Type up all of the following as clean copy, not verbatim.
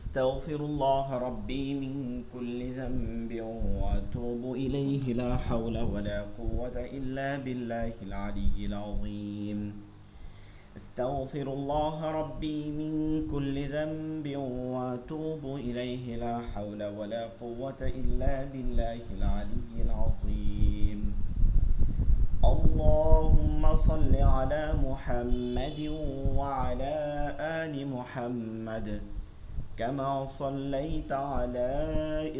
استغفر الله ربي من كل ذنب واتوب اليه لا حول ولا قوه الا بالله العلي العظيم. استغفر الله ربي من كل ذنب واتوب اليه لا حول ولا قوه الا بالله العلي العظيم. اللهم صل على محمد وعلى ال محمد كما صليت على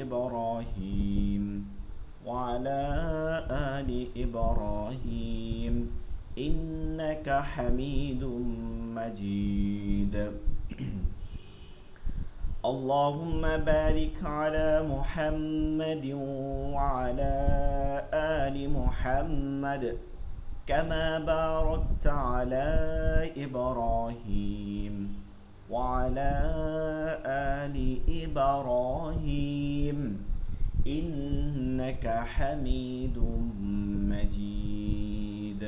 إبراهيم وعلى آل إبراهيم إنك حميد مجيد. اللهم بارك على محمد وعلى آل محمد كما باركت على إبراهيم وعلى آل إبراهيم إنك حميد مجيد.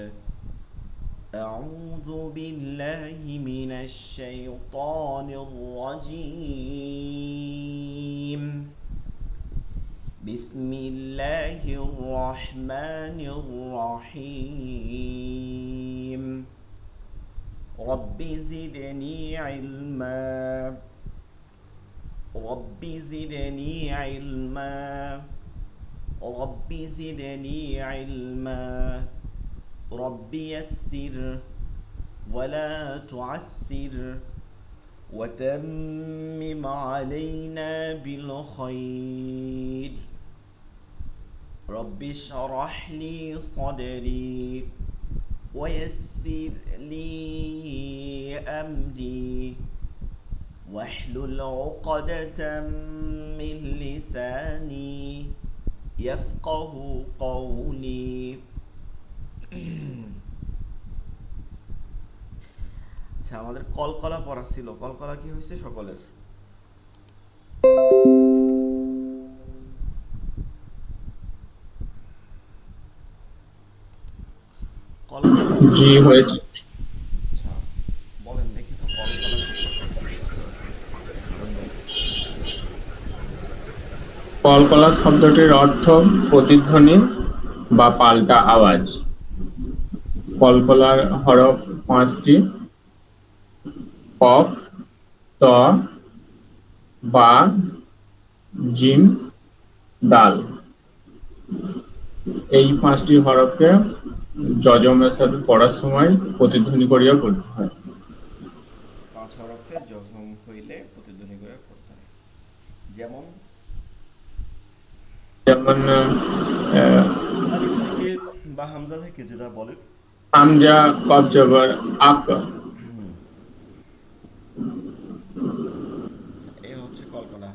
أعوذ بالله من الشيطان الرجيم. بسم الله الرحمن الرحيم. رب زدني علما رب زدني علما رب زدني علما رب يسر ولا تعسر وتمم علينا بالخير. رب اشرح لي صدري ويسر لي أمري واحلل عقدة من لساني يفقه قولي. আচ্ছা, আমাদের কলকলা পড়া ছিল। কলকলা কি হয়েছে সকলের? কলকলা জি হয়েছে। আচ্ছা, বলেন দেখি তো কলকলা শব্দটা কি? কলকলা শব্দটির অর্থ প্রতিধ্বনি বা পাল্টা আওয়াজ। কলকলার হরফ 5টি: কফ, ত, বা, জিম, দাল। এই 5টি হরফকে যজমের সাথে পড়ার সময় প্রতিধ্বনি করিয়া পড়তে হয়। 5 হরফে জজম হইলে প্রতিধ্বনি করে পড়তে হয়। যেমন যেমন আলিফ থেকে বা হামজা থেকে যেটা বলেন। হামজা, কফ জবর, আক। আচ্ছা, এই হচ্ছে কলকলা।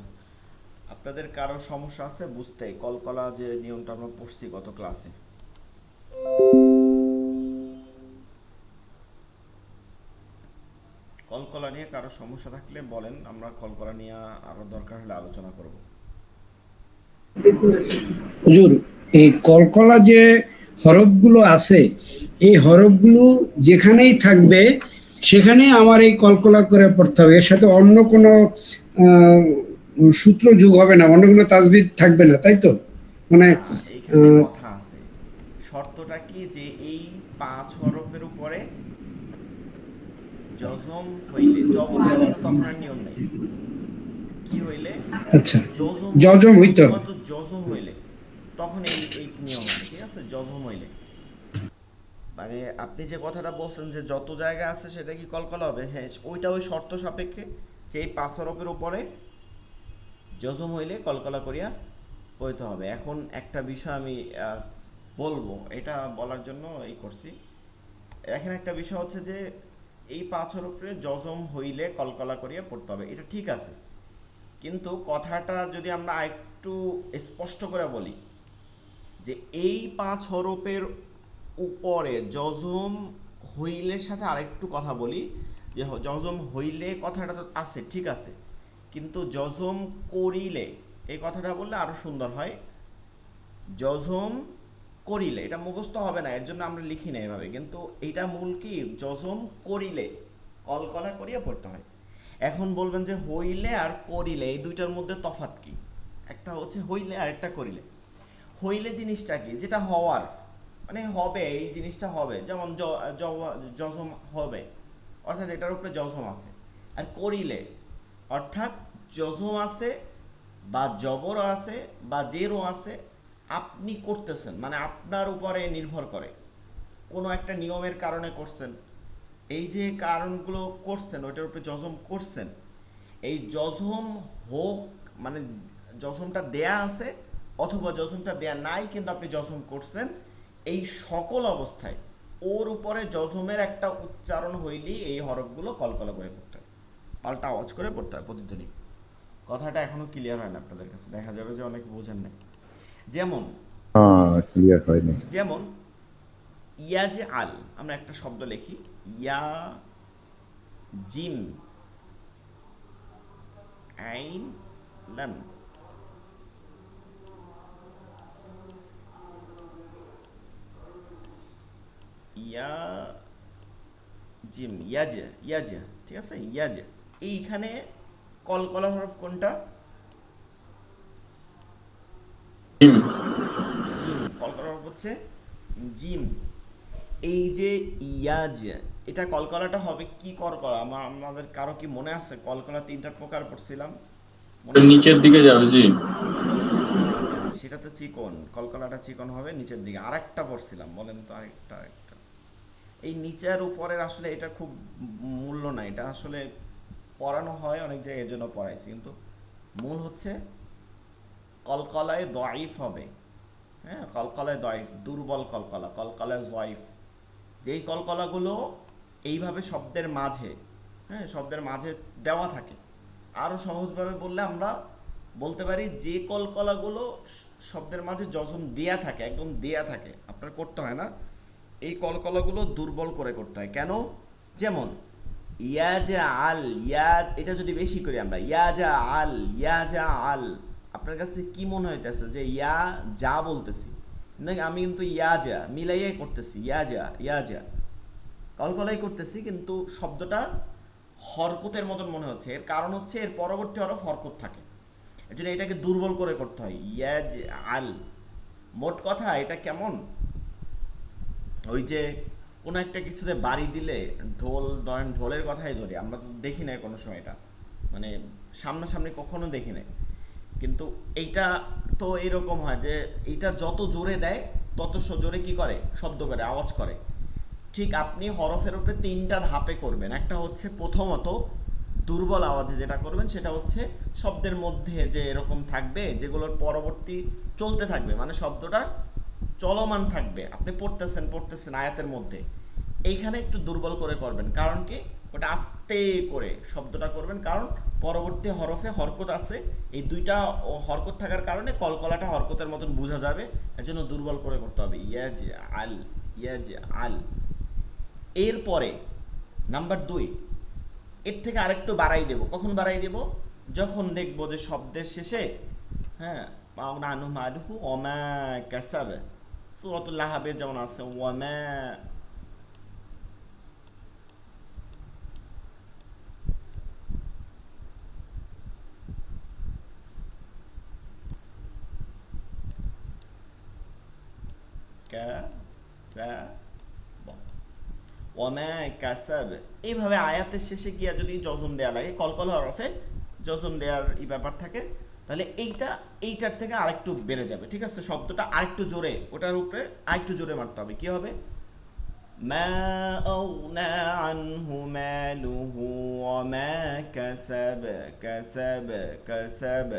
আপনাদের কারো সমস্যা আছে বুঝতে? কলকলা যে নিয়মটা আমরা পড়ছি গত ক্লাসে, কলকলা নিয়ে কারো সমস্যা থাকলে বলেন, আমরা কলকলা নিয়ে আরো দরকার হলে আলোচনা করব। হুজুর, এই কলকলা যে হরফগুলো আছে, এই হরফগুলো যেখানেই থাকবে সেখানেই আমার এই কলকলা করে পড়তে হবে। এর সাথে অন্য কোনো আহ, সূত্র যোগ হবে না, অন্য কোনো তাজবিদ থাকবে না, তাই তো? মানে না, এইখানে আহ, কথা আছে। শর্তটা কি যে এই 5 হরফের উপরে জজম হইলে, জবর হইলে তো তখন আর নিয়ম নাই। কি হইলে? আচ্ছা, জজম হইলে, জজম হইতে হবে। শুধুমাত্র জজম হইলে তখন এই এই নিয়ম আছে। ঠিক আছে, জজম হইলে মানে আপনি যে কথাটা বলছেন যে যত জায়গা আছে সেটা কি কলকলা হবে? হ্যাঁ, ওইটা ওই শর্ত সাপেক্ষে যে এই 5 হরফের উপরে জজম হইলে কলকলা করিয়া পড়তে হবে। এখন একটা বিষয় আমি বলবো, এটা বলার জন্য এই করছি। এখানে একটা বিষয় হচ্ছে যে এই 5 হরফে জজম হইলে কলকলা করিয়া পড়তে হবে, এটা ঠিক আছে। কিন্তু কথাটা যদি আমরা একটু স্পষ্ট করে বলি যে এই 5 হরফের উপরে জজম হইলের সাথে আরেকটু কথা বলি যে জজম হইলে কথাটা তো আছে, ঠিক আছে, কিন্তু জজম করিলে এই কথাটা বললে আরো সুন্দর হয়। জজম করিলে, এটা মুখস্থ হবে না, এর জন্য আমরা লিখি না এভাবে, কিন্তু এটা মূল কি, জজম করিলে কলকলা করিয়া পড়তে হয়। এখন বলবেন যে হইলে আর করিলে এই দুইটার মধ্যে তফাৎ কি? একটা হচ্ছে হইলে আর একটা করিলে। হইলে জিনিসটা কি? যেটা হওয়ার, মানে হবে, এই জিনিসটা হবে, যেমন জজম হবে, অর্থাৎ এটার উপরে জজম আছে। আর করিলে অর্থাৎ জজম আছে বা জবরও আছে বা জেরও আছে, আপনি করতেছেন, মানে আপনার উপরে নির্ভর করে, কোনো একটা নিয়মের কারণে করছেন, এই যে কারণগুলো করছেন ওইটার উপরে জজম করছেন। এই জজম হোক, মানে জজমটা দেয়া আছে অথবা জজমটা দেয়া নাই কিন্তু আপনি জজম করছেন, এই সকল অবস্থায় ওর উপরে জজমের একটা উচ্চারণ হইলেই এই হরফগুলো কলকলা করে পড়তে হয়, পাল্টা আওয়াজ করে পড়তে হয়, প্রতিধ্বনি। কথাটা এখনো ক্লিয়ার হয় না আপনাদের কাছে, দেখা যাবে যে অনেকে বোঝেন না। যেমন ক্লিয়ার হয়নি। যেমন ইয়াজ আল, আমরা একটা শব্দ লিখি ইয়া জিম আইন লাম, ইয়া জিম ইয়াজে ইয়াজে, ঠিক আছে, ইয়াজে। এইখানে কলকলা হরফ কোনটা? জিম। জিম। কলকলা হরফ হচ্ছে জিম। এই যে ইয়াজ, এটা কলকলাটা হবে কি কলকলা? আমাদের কারো কি মনে আছে? কলকলা তিনটা প্রকার পড়ছিলাম, মনে আছে? নিচের দিকে যাবে জি। সেটা তো চিকন, কলকলাটা চিকন হবে নিচের দিকে। আরেকটা পড়ছিলাম, বলেন তো আরেকটা। আরেকটা এই নিচের উপরের আসলে এটা খুব মূল্য না, এটা আসলে পড়ানো হয় অনেক জায়গায়, এর জন্য পড়াইছি, কিন্তু মূল হচ্ছে কলকলায় দয়ফ হবে। হ্যাঁ, কলকলায় দয়ফ, দুর্বল কলকলা, কলকলায় জয়ফ। যেই কলকলাগুলো এইভাবে শব্দের মাঝে, হ্যাঁ, শব্দের মাঝে দেওয়া থাকে। আরও সহজভাবে বললে আমরা বলতে পারি যে কলকলাগুলো শব্দের মাঝে জজম দেয়া থাকে, একদম দেয়া থাকে, আপনার করতে হয় না, এই কলকলাগুলো দুর্বল করে করতে হয়। কেন? যেমন ইয়াজা আল, ইয়া, এটা যদি বেশি করি আমরা ইয়াজা আল, ইয়াজা আল, আপনার কাছে কি মনে হইতেছে যে ইয়া যা বলতেছি, নাকি আমি কিন্তু ইয়াজা মিলাইয়াই করতেছি, ইয়াজা ইয়াজা কলকলাই করতেছি, কিন্তু শব্দটা হরকতের মতন মনে হচ্ছে। এর কারণ হচ্ছে এর পরবর্তী হরফ হরকত থাকে, এর জন্য এটাকে দুর্বল করে করতে হয়, ইয়াজ আল। মোট কথা এটা কেমন, ওই যে কোনো একটা কিছুতে বাড়ি দিলে, ঢোল ধরেন, ঢোলের কথাই ধরি, আমরা তো দেখি না কোনো সময় এটা, মানে সামনাসামনি কখনো দেখি না, কিন্তু এইটা তো এরকম হয় যে এইটা যত জোরে দেয় তত জোরে কি করে, শব্দ করে, আওয়াজ করে। ঠিক আপনি হরফের উপরে তিনটা ধাপে করবেন। একটা হচ্ছে প্রথমত দুর্বল আওয়াজে যেটা করবেন সেটা হচ্ছে শব্দের মধ্যে যে এরকম থাকবে, যেগুলোর পরবর্তী চলতে থাকবে, মানে শব্দটা চলমান থাকবে, আপনি পড়তেছেন পড়তেছেন আয়াতের মধ্যে, এইখানে একটু দুর্বল করে করবেন। কারণ কি? ওটা আস্তে করে শব্দটা করবেন, কারণ পরবর্তী হরফে হরকত আছে, এই দুইটা হরকত থাকার কারণে কলকলাটা হরকতের মতন বোঝা যাবে, এজন্য দুর্বল করে করতে হবে, ইয়াজ আল, ইয়াজ আল। এরপরে নাম্বার 2, এর থেকে আরেকটু বাড়াই দেব। কখন বাড়াই দেব? যখন দেখব যে শব্দের শেষে, হ্যাঁ, মাউনানু মালুহু ওমা কাসাব, সূরাতুল লাহাবের যেমন আছে ওমা, কাসাব, ওমা কাসাব, এইভাবে আয়াতের শেষে গিয়া যদি জজম দেয়া লাগে, কলকল হরফে জজম দেওয়ার ব্যাপার থাকে, তাহলে এইটার থেকে আরেকটু বেড়ে যাবে, ঠিক আছে, শব্দটা আরেকটু জোরে, ওটার উপরে আরেকটু জোরে মারতে হবে। কি হবে? মা আউনা আনহু মালুহু ওমা কাসাব, কাসাব, কাসাব।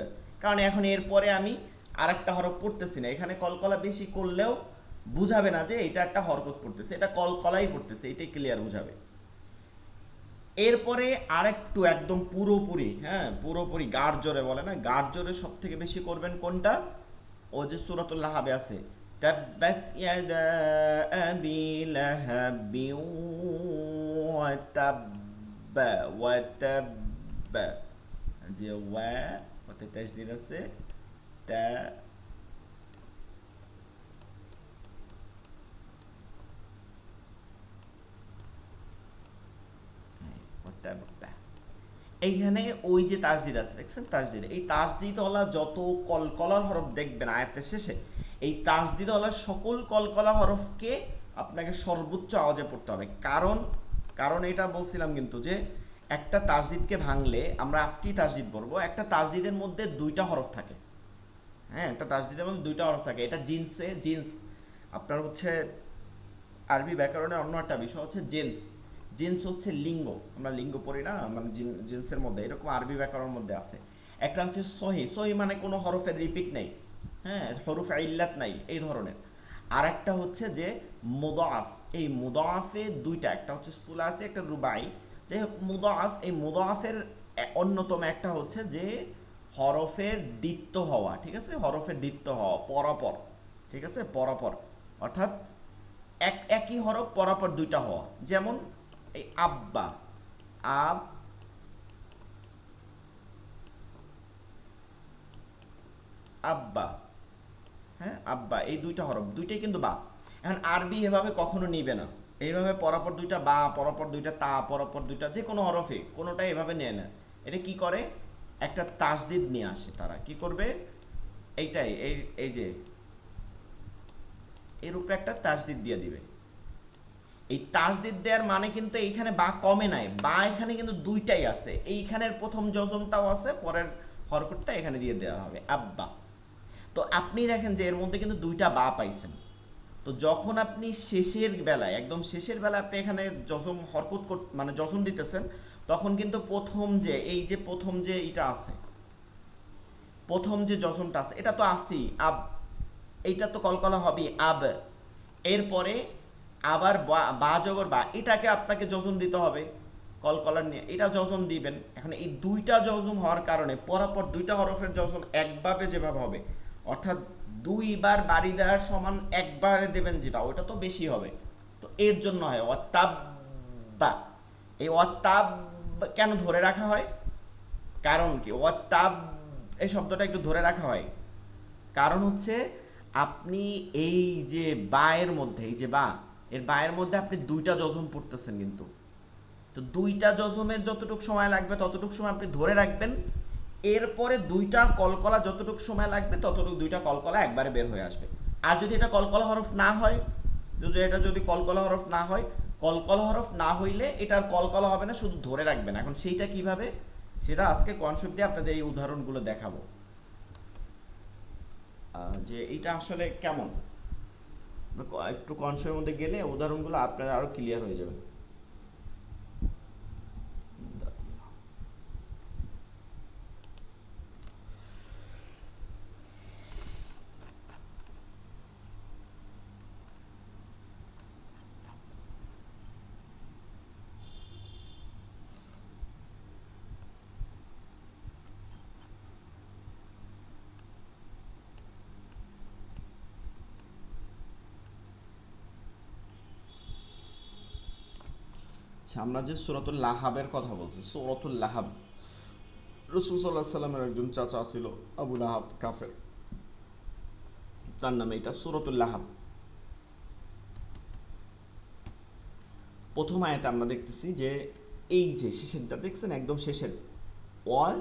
কারণ এখন এরপরে আমি আরেকটা হরফ পড়তেছি না, এখানে কলকলা বেশি করলেও বুঝাবে না যে এটা একটা হরকত পড়তেছে, এটা কলকলাই পড়তেছে, এটাই ক্লিয়ার বুঝাবে। এরপরে আরেকটু একদম পুরোপুরি, হ্যাঁ, পুরোপুরি গাঢ় জোরে বলে না, গাঢ় জোরে সব থেকে বেশি করবেন কোনটা? ও যে সূরাতুল লাহাবে আছে, তাব্বাত ইয়াদা আবি লাহাবি ওয়া তাব্বা, ওয়া তাব্বা, যে ওয়া ওতে তাসদীদ আছে, তা, ওয়া তাব্বা, এইখানে ওই যে তাসদিদ আছে দেখছেন, তাসদিদ, এই তাসদিদওয়ালা যত কলকলার হরফ দেখবেন আয়াতের শেষে, এই তাসদিদওয়ালা সকল কলকলা হরফকে আপনাকে সর্বোচ্চ আওয়াজে পড়তে হবে। কারণ কারণ এটা বলছিলাম কিন্তু যে একটা তাসদিদকে ভাঙলে, আমরা আজকেই তাসদিদ পড়বো, একটা তাসদিদের মধ্যে দুইটা হরফ থাকে। হ্যাঁ, একটা তাসদিদের মধ্যে দুইটা হরফ থাকে। এটা জিন্স আপনার হচ্ছে আরবি ব্যাকরণের অন্য একটা বিষয় হচ্ছে জেন্স। জেন্স হচ্ছে লিঙ্গ, আমরা লিঙ্গ পড়ি না, মানে জেন্সের মধ্যে এরকম আরবি ব্যাকরণের মধ্যে আছে। একটা হচ্ছে সহি, সহি মানে কোনো হরফের রিপিট নেই, হ্যাঁ, হরফ ইল্লাত নাই এই ধরনের। আর একটা হচ্ছে যে মুদাআফ, এই মুদাআফে দুইটা, একটা হচ্ছে সুলাসি, একটা রুবাই। যাই হোক, মুদাআফ, এই মুদাআফের অন্যতম একটা হচ্ছে যে হরফের দ্বিত্ব হওয়া, ঠিক আছে, হরফের দ্বিত্ব হওয়া পরপর, ঠিক আছে, পরপর, অর্থাৎ একই হরফ পরপর দুইটা হওয়া। যেমন এই আব্বা, আব্বা, হ্যাঁ, আব্বা, এই দুইটা হরফ দুইটাই কিন্তু বা। এখন আরবি এভাবে কখনো নিবে না, এইভাবে পরপর দুইটা বা, পরপর দুইটা তা, পরপর দুইটা যে কোনো হরফে কোনোটাই এভাবে নেয় না। এটা কি করে, একটা তাসদিদ নিয়ে আসে। তারা কি করবে, এইটাই, এই যে এর উপরে একটা তাসদিদ দিয়ে দিবে। এই তাসদিদ দেওয়ার মানে কিন্তু এইখানে বা কমে নাই, বা এখানে কিন্তু দুইটাই আছে, এইখানের প্রথম জজমটাও আছে, পরের হরকতটা এখানে দিয়ে দেওয়া হবে, আব্বা। তো আপনি দেখেন যে এর মধ্যে কিন্তু দুইটা বা পাইছেন। তো যখন আপনি শেষের বেলায়, একদম শেষের বেলায় আপনি এখানে জজম হরকত মানে জজম দিতেছেন, তখন কিন্তু প্রথম যে এই যে প্রথম যে এটা আছে, প্রথম যে জজমটা আছে এটা তো আসি আব, এইটা তো কলকলা হবে আব। এরপরে আবার বা জবর বা, এটাকে আপনাকে জজম দিতে হবে কলকলার নিয়ে, এটা জজম দিবেন। এখন এই দুইটা জজম হওয়ার কারণে পরপর দুইটা হরফের জজম একভাবে যেভাবে হবে, অর্থাৎ দুইবার বাড়ি দেওয়ার সমান একবারে দেবেন যেটা, ওটা তো বেশি হবে। তো এর জন্য হয় ওয়াত্তাব্বা। এই ওয়াত্তাব কেন ধরে রাখা হয়, কারণ কি, ওয়াত্তাব এই শব্দটা একটু ধরে রাখা হয়, কারণ হচ্ছে আপনি এই যে বায়ের মধ্যে, এই যে বা, এর বায়ের মধ্যে আপনি দুইটা জজম পড়তেছেন কিন্তু। তো দুইটা জজমের যতটুকু সময় লাগবে ততটুকু সময় আপনি ধরে রাখবেন, এরপরে দুইটা কলকলা যতটুকু সময় লাগবে ততটুকু দুইটা কলকলা একবারে বের হয়ে আসবে। আর যদি এটা কলকলা হরফ না হয়, এটা যদি কলকলা হরফ না হয়, কলকলা হরফ না হইলে এটার কলকলা হবে না, শুধু ধরে রাখবেন। এখন সেইটা কিভাবে, সেটা আজকে কনসেপ্ট দিয়ে আপনাদের এই উদাহরণগুলো দেখাবো যে এটা আসলে কেমন। একটু কনসেপ্টের মধ্যে গেলে উদাহরণগুলো আপনারা আরো ক্লিয়ার হয়ে যাবে। আচ্ছা, আমরা যে সূরাতুল লাহাবের কথা বলছি, সূরাতুল লাহাব, রাসূল সাল্লাল্লাহু আলাইহি সাল্লামের একজন চাচা ছিল আবু লাহাব, কাফের, তার নামে এটা সূরাতুল লাহাব। প্রথম আয়াতে আমরা দেখতেছি যে এই যে শেষেরটা দেখছেন, একদম শেষের ওয়াল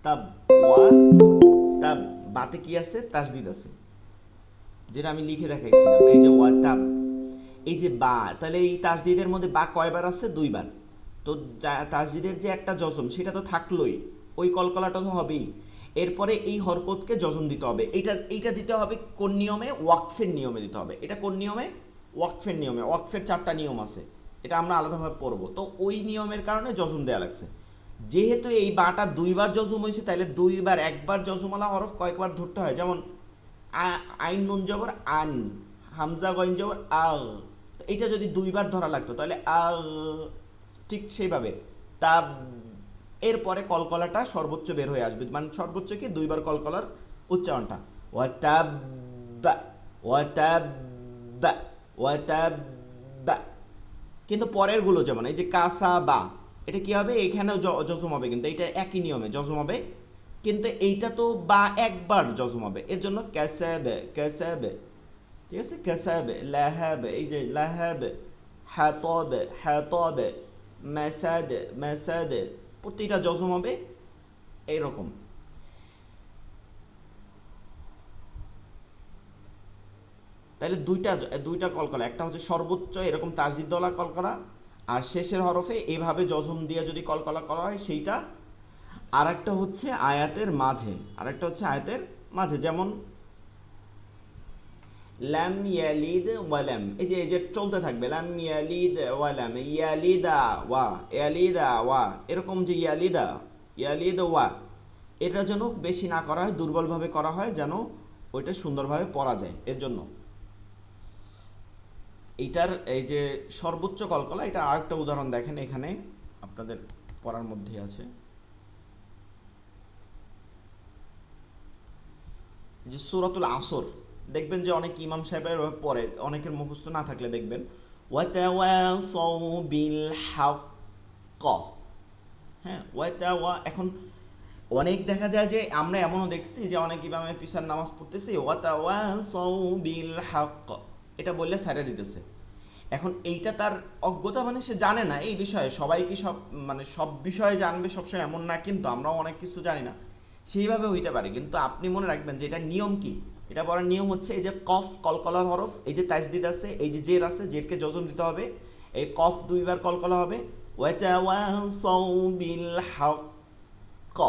তাব, ওয়া তাব, বাতে কি আছে, তাসদিদ আছে, যেটা আমি লিখে দেখাইছিলাম, এই যে ওয়া তাব, এই যে বা, তাহলে এই তাসদিদের মধ্যে বা কয়বার আছে, দুইবার। তো তাসদিদের যে একটা জজম সেটা তো থাকলোই, ওই কলকলাটা তো হবেই। এরপরে এই হরকতকে জজম দিতে হবে, এইটা দিতে হবে কোন নিয়মে, ওয়াকফের নিয়মে দিতে হবে। এটা কোন নিয়মে, ওয়াকফের নিয়মে। ওয়াকফের 4টা নিয়ম আছে, এটা আমরা আলাদাভাবে পড়বো। তো ওই নিয়মের কারণে জজম দেওয়া লাগছে। যেহেতু এই বাটা দুইবার জজম হয়েছে, তাহলে দুইবার, একবার জজমওয়ালা হরফ কয়েকবার ধরতে হয়। যেমন আইন নুন জবর আন, হামজা গইন জবর আগ, এটা যদি দুইবার ধরা লাগতো তাহলে আগ, ঠিক সেইভাবে তাব, এরপরে কলকলাটা সর্বোচ্চ বের হয়ে আসবে, মানে সর্বোচ্চ কি দুইবার কলকলার উচ্চারণটা, ওয়াতাব্বা, ওয়াতাব্বা, ওয়াতাব্বা। কিন্তু পরের গুলো যেমন এই যে কাসা বা, এটা কি হবে, এখানেও জজম হবে, কিন্তু এটা একই নিয়মে জজম হবে, কিন্তু এইটা তো বা একবার জজম হবে, এর জন্য কাসাবে, কাসাবে, ঠিক আছে, কাসাবে, লাহাবে, এই যে লাহাবে, হাতাবে, হাতাবে, মাসাদে, মাসাদে, প্রতিটা জজম হবে এইরকম। তাহলে দুইটা কলকলা, একটা হচ্ছে সর্বোচ্চ এরকম তাসদিদওয়ালা কলকলা, আর শেষের হরফে এভাবে জজম দিয়ে যদি কলকলা করা হয় সেইটা। আর একটা হচ্ছে আয়াতের মাঝে, যেমন লাম ইয়ালিদ ওয়ালাম, এই যে চলতে থাকবে, লাম ইয়ালিদ ওয়ালাম, ইয়ালিদা ওয়া, এরকম যে ইয়ালিদ ওয়া, এটা যেন বেশি না করা হয়, দুর্বলভাবে করা হয়, যেন ওইটা সুন্দরভাবে পড়া যায়। এর জন্য এইটার এই যে সর্বোচ্চ কলকলা, এটা আরেকটা উদাহরণ দেখেন, এখানে আপনাদের পড়ার মধ্যে আছে, যে সূরাতুল আসর, দেখবেন যে অনেক ইমাম সাহেবের পড়ে, অনেকের মুখস্থ না থাকলে দেখবেন ওয়াতাওয়াসাউ বিল হাক্ক। হ্যাঁ, এখন অনেক দেখা যায় যে আমরা এমনও দেখছি যে অনেক ইমামের পিছার নামাজ পড়তেছি ওয়াতাওয়াসাউ বিল হাক্ক, এটা বললে সাইরা দিতেছে। এখন এইটা তার অজ্ঞতা, মানে সে জানে না এই বিষয়ে, সবাই কি সব বিষয়ে জানবে সবসময় এমন না, কিন্তু আমরাও অনেক কিছু জানি না, সেইভাবে হইতে পারে। কিন্তু আপনি মনে রাখবেন যে এটার নিয়ম কি, এটা পড়ার নিয়ম হচ্ছে এই যে কফ কলকলার হরফ, এই যে তাসদিদ আছে, এই যে জের আছে, জেরকে জজম দিতে হবে, এই কফ দুইবার কলকলা হবে, ওয়াতাওয়াসাউ বিল হাক্ক,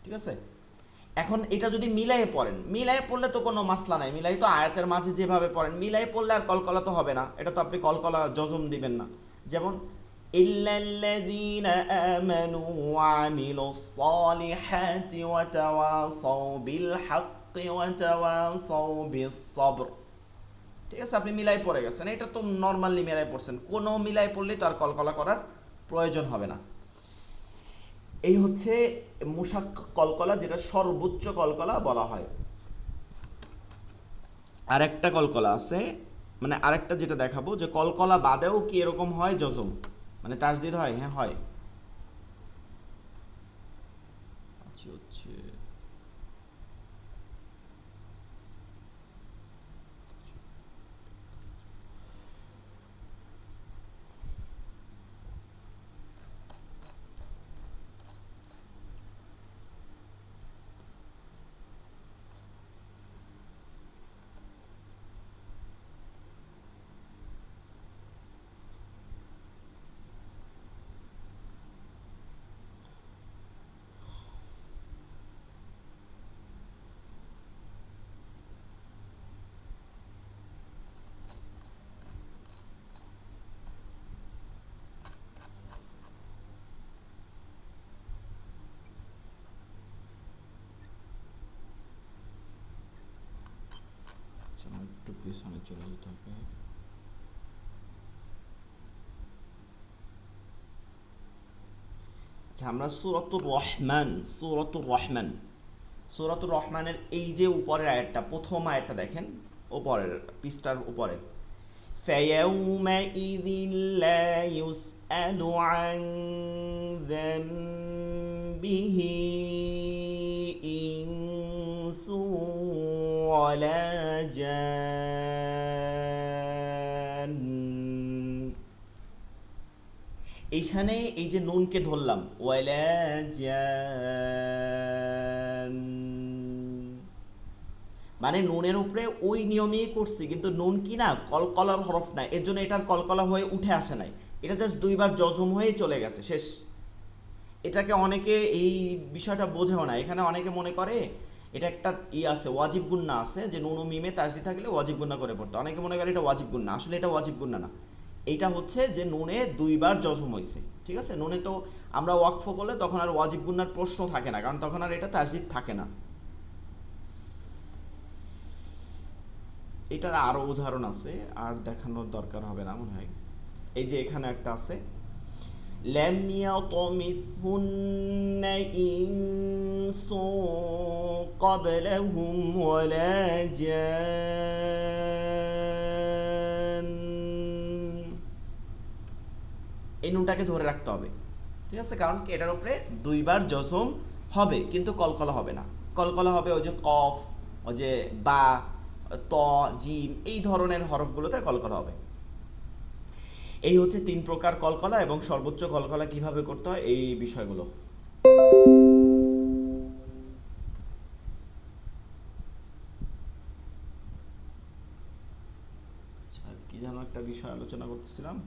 ঠিক আছে। এখন এটা যদি মিলাইয়ে পড়েন, মিলাইয়ে পড়লে তো কোনো মাসলা নাই, মিলাই তো আয়াতের মাঝে যেভাবে পড়েন, মিলাইয়ে পড়লে আর কলকলা তো হবে না, এটা তো আপনি কলকলা জজম দিবেন না। যেমন ইল্লাল্লাযীনা আমানু ওয়া আমিলুস সালিহাতি ওয়া তাওয়াসাউ বিল হাক্কি ওয়া তাওয়াসাউ বিস সবর, ঠিক আছে, আপনি মিলাই পড়ে গেছেন, এটা তো নর্মালি মিলাই পড়ছেন, কোনো মিলাই পড়লেই তো আর কলকলা করার প্রয়োজন হবে না। এই হচ্ছে মুশাক্ক কলকলা, যেটা সর্বোচ্চ কলকলা বলা হয়। আরেকটা কলকলা আছে, মানে আরেকটা যেটা দেখাবো, যে কলকলা বাদেও কি এরকম হয় জজম, মানে তাসদিদ হয়। হ্যাঁ হয়, হচ্ছে একটু পিছনে চলে যেতে হবে। আচ্ছা, আমরা সূরাতুর রহমানের এই যে উপরের আয়াতটা, প্রথম আয়াতটা দেখেন, উপরের পৃষ্ঠার উপরে, ফায়াউমাইযিন লা ইউসআলু আন যামবিহি ইনসু ওয়ালা জান। এইখানে এই যে নুনকে ধরলাম, ওয়ালা জান, মানে নুনের উপরে ওই নিয়মেই করছি, কিন্তু নুন কি না, কলকলার হরফ না, এর জন্য এটার কলকলা হয়ে উঠে আসে নাই, এটা জাস্ট দুইবার জজম হয়ে চলে গেছে, শেষ। এটাকে অনেকে এই বিষয়টা বোঝেও না, এখানে অনেকে মনে করে এটা একটা আছে, ওয়াজিব গুন্না আছে, যে নুন ও মিমে তাসদিদ থাকলে ওয়াজিব গুন্না করে পড়তে, অনেকে মনে করে এটা ওয়াজিব গুন্না, আসলে এটা ওয়াজিব গুন্না না, এইটা হচ্ছে যে নুনে দুইবার জজম হয়েছে, ঠিক আছে। নুনে তো আমরা ওয়াকফ করলে তখন আর ওয়াজিব গুন্নার প্রশ্ন থাকে না, কারণ তখন আর এটা তাসদিদ থাকে না। এটার আরও উদাহরণ আছে, আর দেখানোর দরকার হবে না মনে হয়। এই যে এখানে একটা আছে, লাম ইয়াতমিসহুন্না ইনসুন ক্বাবলাহুম ওয়ালা জান, এই নুনটাকে ধরে রাখতে হবে, ঠিক আছে, কারণ কি এটার উপরে দুইবার জজম হবে, কিন্তু কলকলা হবে না। কলকলা হবে ওই যে কফ, ওই যে বা, ত, জিম, এই ধরনের হরফগুলোতে কলকলা হবে। এই হচ্ছে 3 প্রকার কলকলা এবং সর্বোচ্চ কলকলা কিভাবে করতে হয় এই বিষয়গুলো। আচ্ছা, কি যেন একটা বিষয় আলোচনা করতেছিলাম।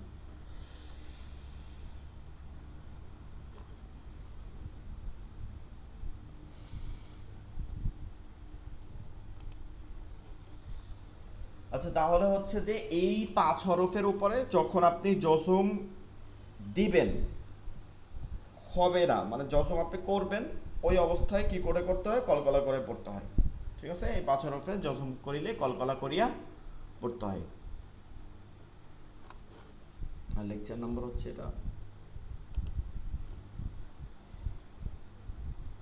আচ্ছা, তাহলে হচ্ছে যে এই 5 হরফের উপরে যখন আপনি জজম দিবেন হবে না, মানে জজম আপনি করবেন ওই অবস্থায় কি করে করতে হয়, কলকলা করে পড়তে হয়। ঠিক আছে, এই 5 হরফে জজম করিলে কলকলা করিয়া পড়তে হয়। আর লেকচার নাম্বার হচ্ছে এটা।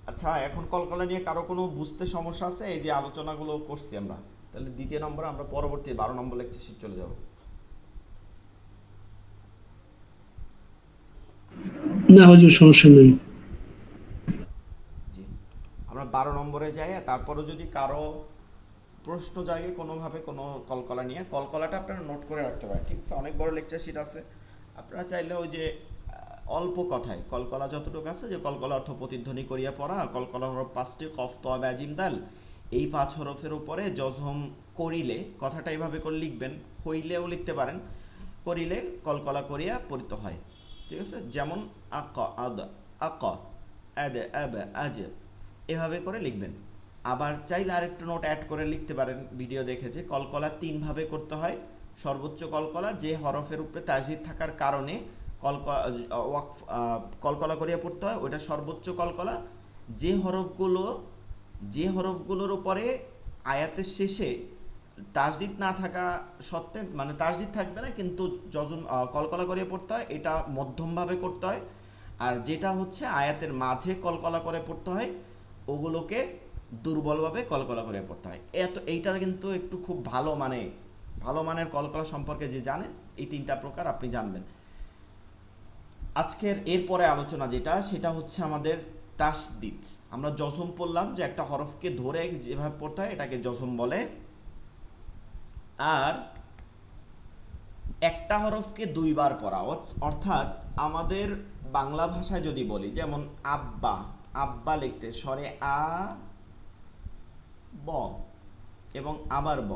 আচ্ছা, এখন কলকলা নিয়ে কারো কোনো বুঝতে সমস্যা আছে? এই যে আলোচনাগুলো করছি আমরা, তাহলে দ্বিতীয় নম্বরে আমরা পরবর্তী 12 নম্বর লেকচার শিট চলে যাব। না হুজুর, সমস্যা নেই। জি, আমরা 12 নম্বরে যাই। তারপরে যদি কারো প্রশ্ন জাগে কোনোভাবে কোনো কলকলা নিয়ে, কলকলাটা আপনারা নোট করে রাখতে পারেন। ঠিক আছে, অনেক বড় লেকচার শিট আছে, আপনারা চাইলে ওই যে অল্প কথায় কলকলা যতটুকু আছে, যে কলকলা অর্থ প্রতিধ্বনি করিয়া পড়া, কলকলা হরফ 5টি, কফ ত বা জিম দাল, এই 5 হরফের উপরে জজম করিলে, কথাটা এইভাবে করে লিখবেন, হইলেও লিখতে পারেন, করিলে কলকলা করিয়া পড়িতে হয়। ঠিক আছে, যেমন আক, আদ, আক, আদ, আব, আজ, এভাবে করে লিখবেন। আবার চাইলে আরেকটু নোট অ্যাড করে লিখতে পারেন, ভিডিও দেখে, যে কলকলা 3 ভাবে করতে হয়। সর্বোচ্চ কলকলা, যে হরফের উপরে তাজদিদ থাকার কারণে কলকলা করিয়া পড়তে হয়, ওইটা সর্বোচ্চ কলকলা। যে হরফগুলোর উপরে আয়াতের শেষে তাজদিদ না থাকা সত্ত্বে, মানে তাজদিদ থাকবে না কিন্তু যজন কলকলা করিয়া পড়তে হয়, এটা মধ্যমভাবে করতে হয়। আর যেটা হচ্ছে আয়াতের মাঝে কলকলা করে পড়তে হয়, ওগুলোকে দুর্বলভাবে কলকলা করে পড়তে হয়। এইটা কিন্তু একটু খুব ভালো মানের কলকলা সম্পর্কে যে জানেন, এই 3টা প্রকার আপনি জানবেন। আজকের এরপরে আলোচনা যেটা, সেটা হচ্ছে আমাদের তাসদিদ। আমরা জজম পড়লাম, যে একটা হরফকে ধরে যেভাবে পড়তে হয় এটাকে জজম বলে। আর একটা হরফকে 2 বার পড়া, অর্থাৎ আমাদের বাংলা ভাষায় যদি বলি, যেমন আব্বা, আব্বা লিখতে স্বরে আ, ব এবং আবার ব,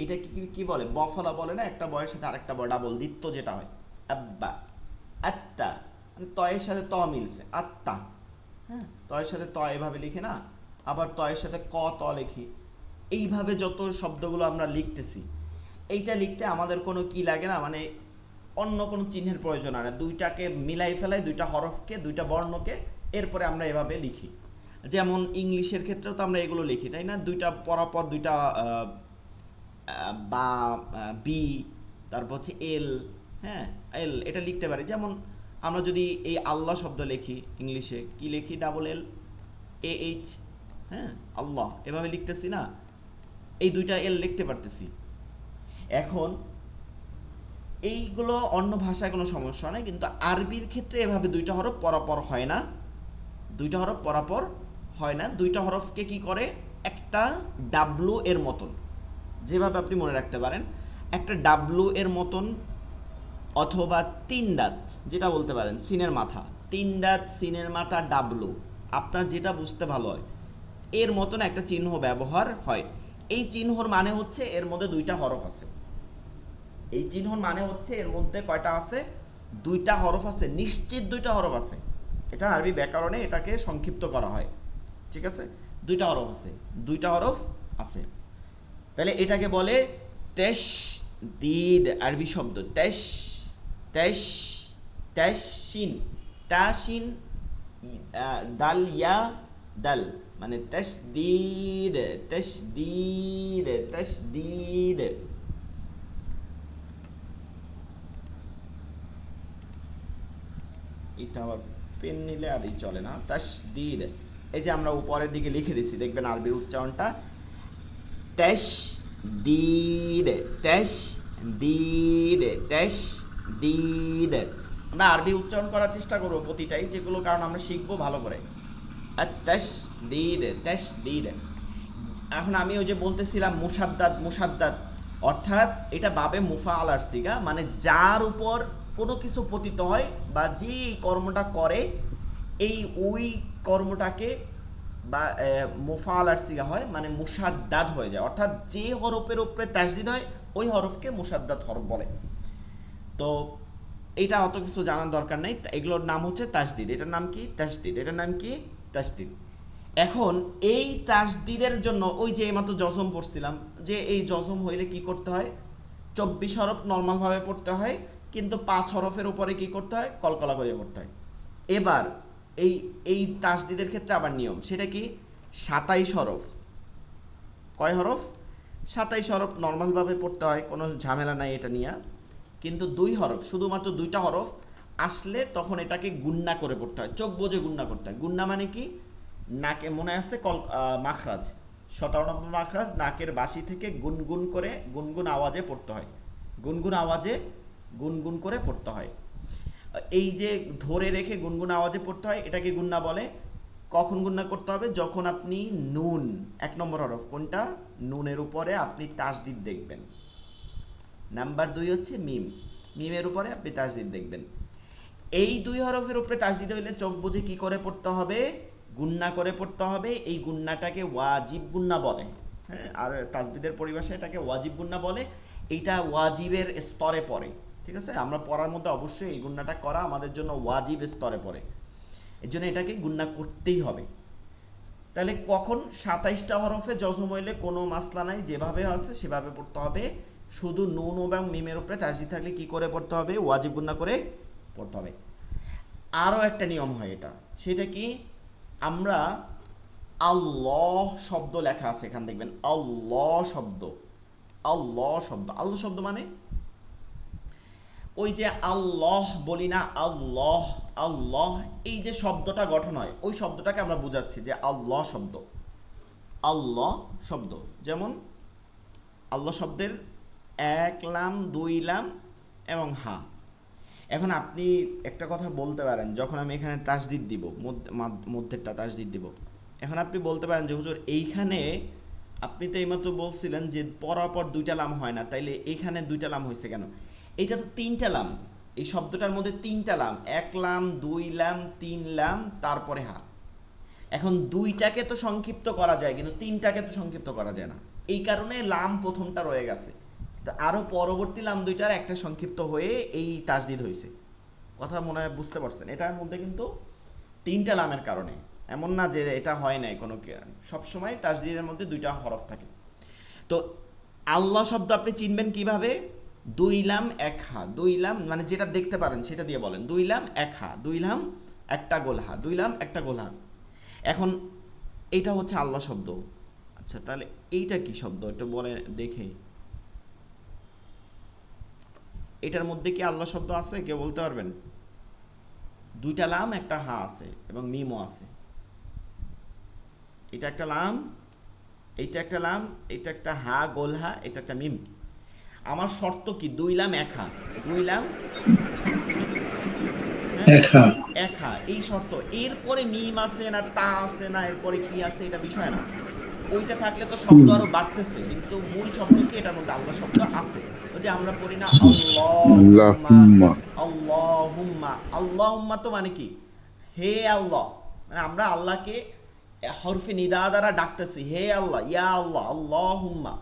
এটা কি বলে, বফলা বলে না, একটা বয়ের সাথে আরেকটা ব ডাবল দ্বিত্ব যেটা হয়, আব্বা। আত্তা, মানে তয়ের সাথে ত মিলছে, আত্তা। হ্যাঁ, তয়ের সাথে ত এভাবে লিখি না, আবার তয়ের সাথে ক ত লিখি। এইভাবে যত শব্দগুলো আমরা লিখতেছি, এইটা লিখতে আমাদের কোনো কি লাগে না, মানে অন্য কোনো চিহ্নের প্রয়োজন হয় না। দুইটাকে মিলাই ফেলাই, 2টা হরফকে, 2টা বর্ণকে, এরপরে আমরা এভাবে লিখি। যেমন ইংলিশের ক্ষেত্রেও তো আমরা এগুলো লিখি, তাই না? 2টা পরাপর 2টা বা, বি, তারপর হচ্ছে এল। হ্যাঁ, এল, এটা লিখতে পারি। যেমন আমরা যদি এই আল্লাহ শব্দ লিখি, ইংলিশে কি লিখি, ডাবল এল, এ এইচ। হ্যাঁ, আল্লাহ এভাবে লিখতেছি না, এই 2টা এল লিখতে পারতেছি। এখন এইগুলো অন্য ভাষায় কোনো সমস্যা নেই, কিন্তু আরবির ক্ষেত্রে এভাবে 2টা হরফ পরাপর হয় না। 2টা হরফ পরাপর হয় না, 2টা হরফকে কি করে, একটা ডাব্লু এর মতন, যেভাবে আপনি মনে রাখতে পারেন, একটা ডাব্লু এর মতন, অথবা 3 দাঁত যেটা বলতে পারেন, সিনের মাথা, 3 দাঁত, সিনের মাথা, ডাব্লু, আপনার যেটা বুঝতে ভালো হয়, এর মতন একটা চিহ্ন ব্যবহার হয়। এই চিহ্নর মানে হচ্ছে এর মধ্যে 2টা হরফ আছে। এই চিহ্নর মানে হচ্ছে এর মধ্যে কয়টা আছে, 2টা হরফ আছে, নিশ্চিত 2টা হরফ আছে। এটা আরবি ব্যাকরণে এটাকে সংক্ষিপ্ত করা হয়। ঠিক আছে, 2টা হরফ আছে, 2টা হরফ আছে, তাহলে এটাকে বলে তাসদীদ। আরবি শব্দ তাস, তাস, তাসিন, তাসিন, দাল, ইয়া, দাল, মানে তাসদীদ, তাসদীদ, তাসদীদ। এটা আবার পেন নিলে আর চলে না, তাসদীদ। এই যে আমরা উপরের দিকে লিখে দিছি, দেখবেন আরবির উচ্চারণটা তাসদীদ, তাসদীদ, তাসদীদ। আমরা আরবি উচ্চারণ করার চেষ্টা করব প্রতিটাই, যেগুলো কারণ আমরা শিখবো ভালো করে। তাসদীদ, তাসদীদ। এখন আমি ওই যে বলতেছিলাম মুসাদ্দাদ, মুসাদ্দাদ, অর্থাৎ এটা বাবে মুফাআলার সিগা, মানে যার উপর কোনো কিছু পতিত হয় বা যে এই কর্মটা করে ওই কর্মটাকে বা মুফাআলার সিগা হয়, মানে মুসাদ্দাদ হয়ে যায়। অর্থাৎ যে হরফের উপরে তাসদিদ হয় ওই হরফকে মুসাদ্দাদ হরফ বলে। তো এটা অত কিছু জানার দরকার নেই, এগুলোর নাম হচ্ছে তাসদিদ। এটার নাম কি? তাসদিদ। এটার নাম কি? তাসদিদ। এখন এই তাসদিদের জন্য ওই যে এইমাত্র জজম পড়ছিলাম, যে এই জজম হইলে কি করতে হয়? 24 হরফ নর্মালভাবে পড়তে হয়, কিন্তু 5 হরফের উপরে কি করতে হয়? কলকলা করে পড়তে হয়। এবার এই এই তাসদিদের ক্ষেত্রে আবার নিয়ম, সেটা কি? 27 হরফ। কয় হরফ? 27 হরফ নর্মালভাবে পড়তে হয়, কোনো ঝামেলা নাই এটা নিয়ে। কিন্তু 2 হরফ, শুধুমাত্র 2টা হরফ আসলে তখন এটাকে গুন্না করে পড়তে হয়, চোখ বুজে গুন্না করতে হয়। গুন্না মানে কি? নাকে মনে আছে মাখরাজ, 17 নম্বর মাখরাজ, নাকের বাসি থেকে গুনগুন করে গুনগুন আওয়াজে পড়তে হয়, গুনগুন আওয়াজে গুনগুন করে পড়তে হয়। এই যে ধরে রেখে গুনগুন আওয়াজে পড়তে হয়, এটাকে গুন্না বলে। কখন গুন্না করতে হবে? যখন আপনি নুন, 1 নম্বর হরফ কোনটা? নুনের উপরে আপনি তাসদিদ দেখবেন। নাম্বার 2 হচ্ছে মিম, মিমের উপরে আপনি তাসদিদ দেখবেন। এই 2 হরফের উপরে তাসদিদ হইলে চোখ বুজে কি করে পড়তে হবে? গুন্না করে পড়তে হবে। এই গুন্নাটাকে ওয়াজিব গুন্না বলে। হ্যাঁ, আর তাসদিদের পরিভাষায় এটাকে ওয়াজিব গুন্না বলে। এইটা ওয়াজিবের স্তরে পড়ে, ঠিক আছে? আমরা পড়ার মধ্যে অবশ্যই এই গুন্নাটা করা আমাদের জন্য ওয়াজিব স্তরে পড়ে, এর জন্য এটাকে গুন্না করতেই হবে। তাহলে কখন? 27টা হরফে জজম হইলে কোনো মাসলা নাই, যেভাবে আছে সেভাবে পড়তে হবে। শুধু নুন এবং মিমের উপরে তাসদিদ থাকলে কি করে পড়তে হবে? ওয়াজিব গুন্না করে পড়তে হবে। আরও একটা নিয়ম হয় এটা, সেটা কি? আমরা আল্লাহ শব্দ লেখা আছে, এখানে দেখবেন আল্লাহ শব্দ, আল্লাহ শব্দ। আল্লাহ শব্দ মানে ওই যে আল্লাহ বলি না, আল্লাহ আল্লাহ, এই যে শব্দটা গঠন হয় ওই শব্দটাকে আমরা বুঝাচ্ছি যে আল্লাহ শব্দ। আল্লাহ শব্দ যেমন আল্লাহ শব্দের 1 লাম 2 লাম এবং হা। এখন আপনি একটা কথা বলতে পারেন, যখন আমি এখানে তাসদিদ দিব, মধ্যেরটা তাসদিদ দিব, এখন আপনি বলতে পারেন যে হুজুর এইখানে আপনি তো এইমাত্র বলছিলেন যে পরপর 2টা লাম হয় না, তাইলে এখানে 2টা লাম হয়েছে কেন? এইটা তো 3টা লাম, এই শব্দটার মধ্যে 3টা লাম, 1 লাম 2 লাম 3 লাম তারপরে হা। এখন 2টাকে তো সংক্ষিপ্ত করা যায়, কিন্তু 3টাকে তো সংক্ষিপ্ত করা যায় না, এই কারণে লাম প্রথমটা রয়ে গেছে। তো আরও পরবর্তী লাম 2টার একটা সংক্ষিপ্ত হয়ে এই তাসদিদ হয়েছে। কথা মনে হয় বুঝতে পারছেন? এটার মধ্যে কিন্তু 3টা লামের কারণে, এমন না যে এটা হয় নাই কোনো কারণ, সবসময় তাসদিদের মধ্যে 2টা হরফ থাকে। তো আল্লাহ শব্দ আপনি চিনবেন কিভাবে? 2 লাম 1 হা, 2 লাম মানে যেটা দেখতে পারেন সেটা দিয়ে বলেন, 2 লাম 1 হা, 2 লাম একটা গোল হা, 2 লাম একটা গোল হা। এখন এইটা হচ্ছে আল্লাহ শব্দ। আচ্ছা, তাহলে এইটা কি শব্দ একটু বলে দেখে, এটার মধ্যে কি আল্লাহ শব্দ আছে? কেউ বলতে পারবেন? 2টা লাম একটা হা আছে এবং মিমও আছে। এটা একটা লাম, এইটা একটা লাম, এটা একটা হা গোল হা, এটা একটা মিম। আমার শর্ত কি? 2 লাম 1 হা, 2 লাম একা। 1 হা, এই শর্ত। এরপরে মিম আছে না তা আছে না এরপরে কি আছে এটা বিষয় না, ওইটা থাকলে তো শব্দ আরো বাড়তেছে, কিন্তু মূল শব্দ কি? এটার মধ্যে আল্লাহ শব্দ আছে। ওই যে আমরা পড়ি না আল্লাহুম্মা, আল্লাহুম্মা। আল্লাহুম্মা, আল্লাহুম্মা তো মানে কি? হে আল্লাহ, মানে আমরা আল্লাহকে হরফে নিদা দ্বারা ডাকতেছি, হে আল্লাহ, ইয়া আল্লাহ, আল্লাহুম্মা।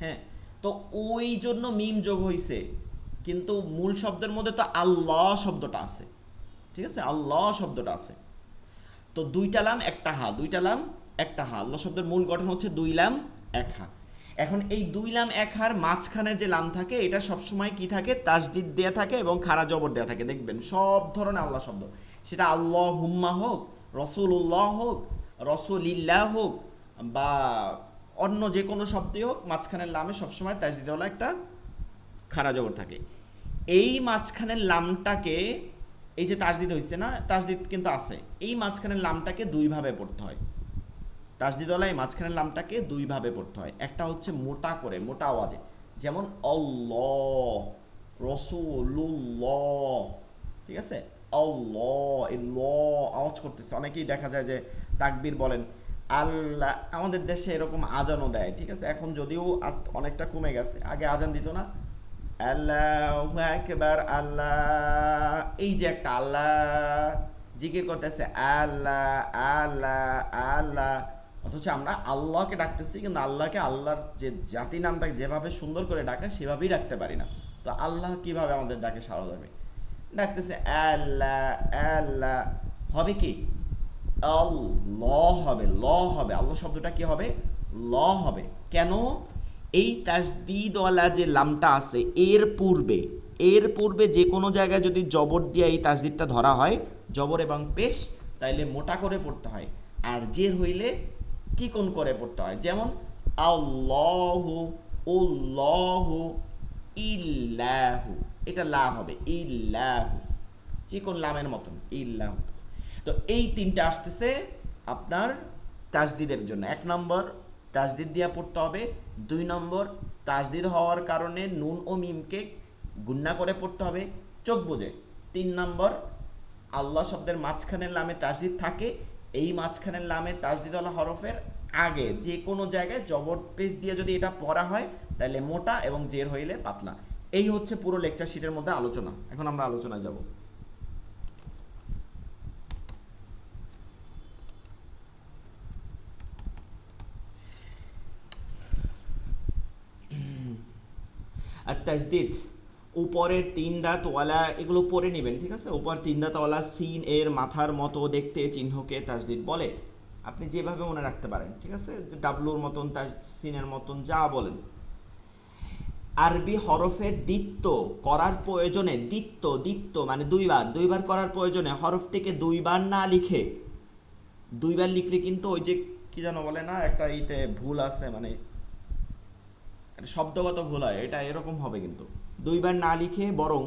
হ্যাঁ, তো ওই জন্য মিম যোগ হইছে, কিন্তু মূল শব্দের মধ্যে তো আল্লাহ শব্দটা আছে, ঠিক আছে? আল্লাহ শব্দটা আছে। তো 2টা লাম একটা হা, 2টা লাম একটা হা, আল্লাহ শব্দের মূল গঠন হচ্ছে 2 লাম 1 হা। এখন এই 2 লাম 1 হার মাঝখানে যে লাম থাকে এটা সবসময় কি থাকে? তাসদিদ দেয়া থাকে এবং খাড়া জবর দেয়া থাকে। দেখবেন সব ধরনের আল্লাহ শব্দ, সেটা আল্লাহ হুম্মা হোক, রসুল্লাহ হোক, রসুলিল্লাহ হোক, বা অন্য যে কোনো শব্দই হোক, মাঝখানের লামে সবসময় তাসদিদওয়ালা একটা খাড়া জবর থাকে। এই মাঝখানের লামটাকে, এই যে তাসদিদ হইছে না, তাসদিদ কিন্তু আছে, এই মাঝখানের লামটাকে 2 ভাবে পড়তে হয়। তাসদিদওয়ালা এই মাঝখানের লামটাকে 2 ভাবে পড়তে হয়। একটা হচ্ছে মোটা করে, মোটা আওয়াজে, যেমন আল্লাহ, রসুলুল্লাহ, ঠিক আছে? আল্লাহ, এই ল আওয়াজ করতেছে। অনেকেই দেখা যায় যে তাকবীর বলেন আল্লাহ, আমাদের দেশে এরকম আজানও দেয়, ঠিক আছে, এখন যদিও অনেকটা কমে গেছে, আগে আজান দিত না, আল্লাহু আকবার, আল্লাহ, এই যে একটা আল্লাহ জিকির করতেছে, আল্লাহ আল্লাহ আল্লাহ, অথচ আমরা আল্লাহকে ডাকতেছি কিন্তু আল্লাহকে আল্লাহর যে জাতি নামটাকে যেভাবে সুন্দর করে ডাকে সেভাবেই ডাকতে পারি না। তো আল্লাহ কিভাবে আমাদের ডাকে সাড়া যাবে? ডাকতেছে আল্লাহ আল্লাহ, হবে কি ল হবে, ল হবে, আল্লাহ শব্দটা কি হবে? ল হবে। কেন? এই তাসদিদওয়ালা যে লামটা আছে এর পূর্বে যে কোনো জায়গায় যদি জবর দিয়ে এই তাসদিদটা ধরা হয়, জবর এবং পেশ, তাইলে মোটা করে পড়তে হয়, আর জের হইলে চিকন করে পড়তে হয়। যেমন আল্লাহু, উল্লাহু, ইল্লাহু, এটা লা হবে, ইল্লাহু, চিকন লামের মতন, ইল্লাহু। তো এই তিনটা আসতেছে আপনার তাসদিদের জন্য। 1 নম্বর তাসদিদ দিয়া পড়তে হবে, 2 নম্বর তাসদিদ হওয়ার কারণে নুন ও মিমকে গুন্না করে পড়তে হবে চোখ বুজে, 3 নম্বর আল্লাহ শব্দের মাঝখানের লামে তাসদিদ থাকে, এই মাঝখানের লামে তাসদিদওয়ালা হরফের আগে যে কোনো জায়গায় জবর পেশ দিয়ে যদি এটা পড়া হয় তাহলে মোটা এবং জের হইলে পাতলা। এই হচ্ছে পুরো লেকচার শিটের মধ্যে আলোচনা। এখন আমরা আলোচনায় যাব। আর তাসদিদ উপরের 3 দাঁতওয়ালা, এগুলো পড়ে নেবেন, ঠিক আছে, উপর 3 দাঁতওয়ালা সিন এর মাথার মতো দেখতে চিহ্নকে তাসদিদ বলে। আপনি যেভাবে মনে রাখতে পারেন, ঠিক আছে, ডাবলুর মতন, সিনের মতন, যা বলেন। আরবি হরফের দ্বিত্ব করার প্রয়োজনে, দ্বিত্ব মানে দুইবার করার প্রয়োজনে হরফটিকে 2 বার না লিখে, 2 বার লিখলে কিন্তু ওই যে কি যেন বলে না, একটা ইতে ভুল আছে, মানে শব্দগত ভুল হয়, এটা এরকম হবে কিন্তু 2 বার না লিখে বরং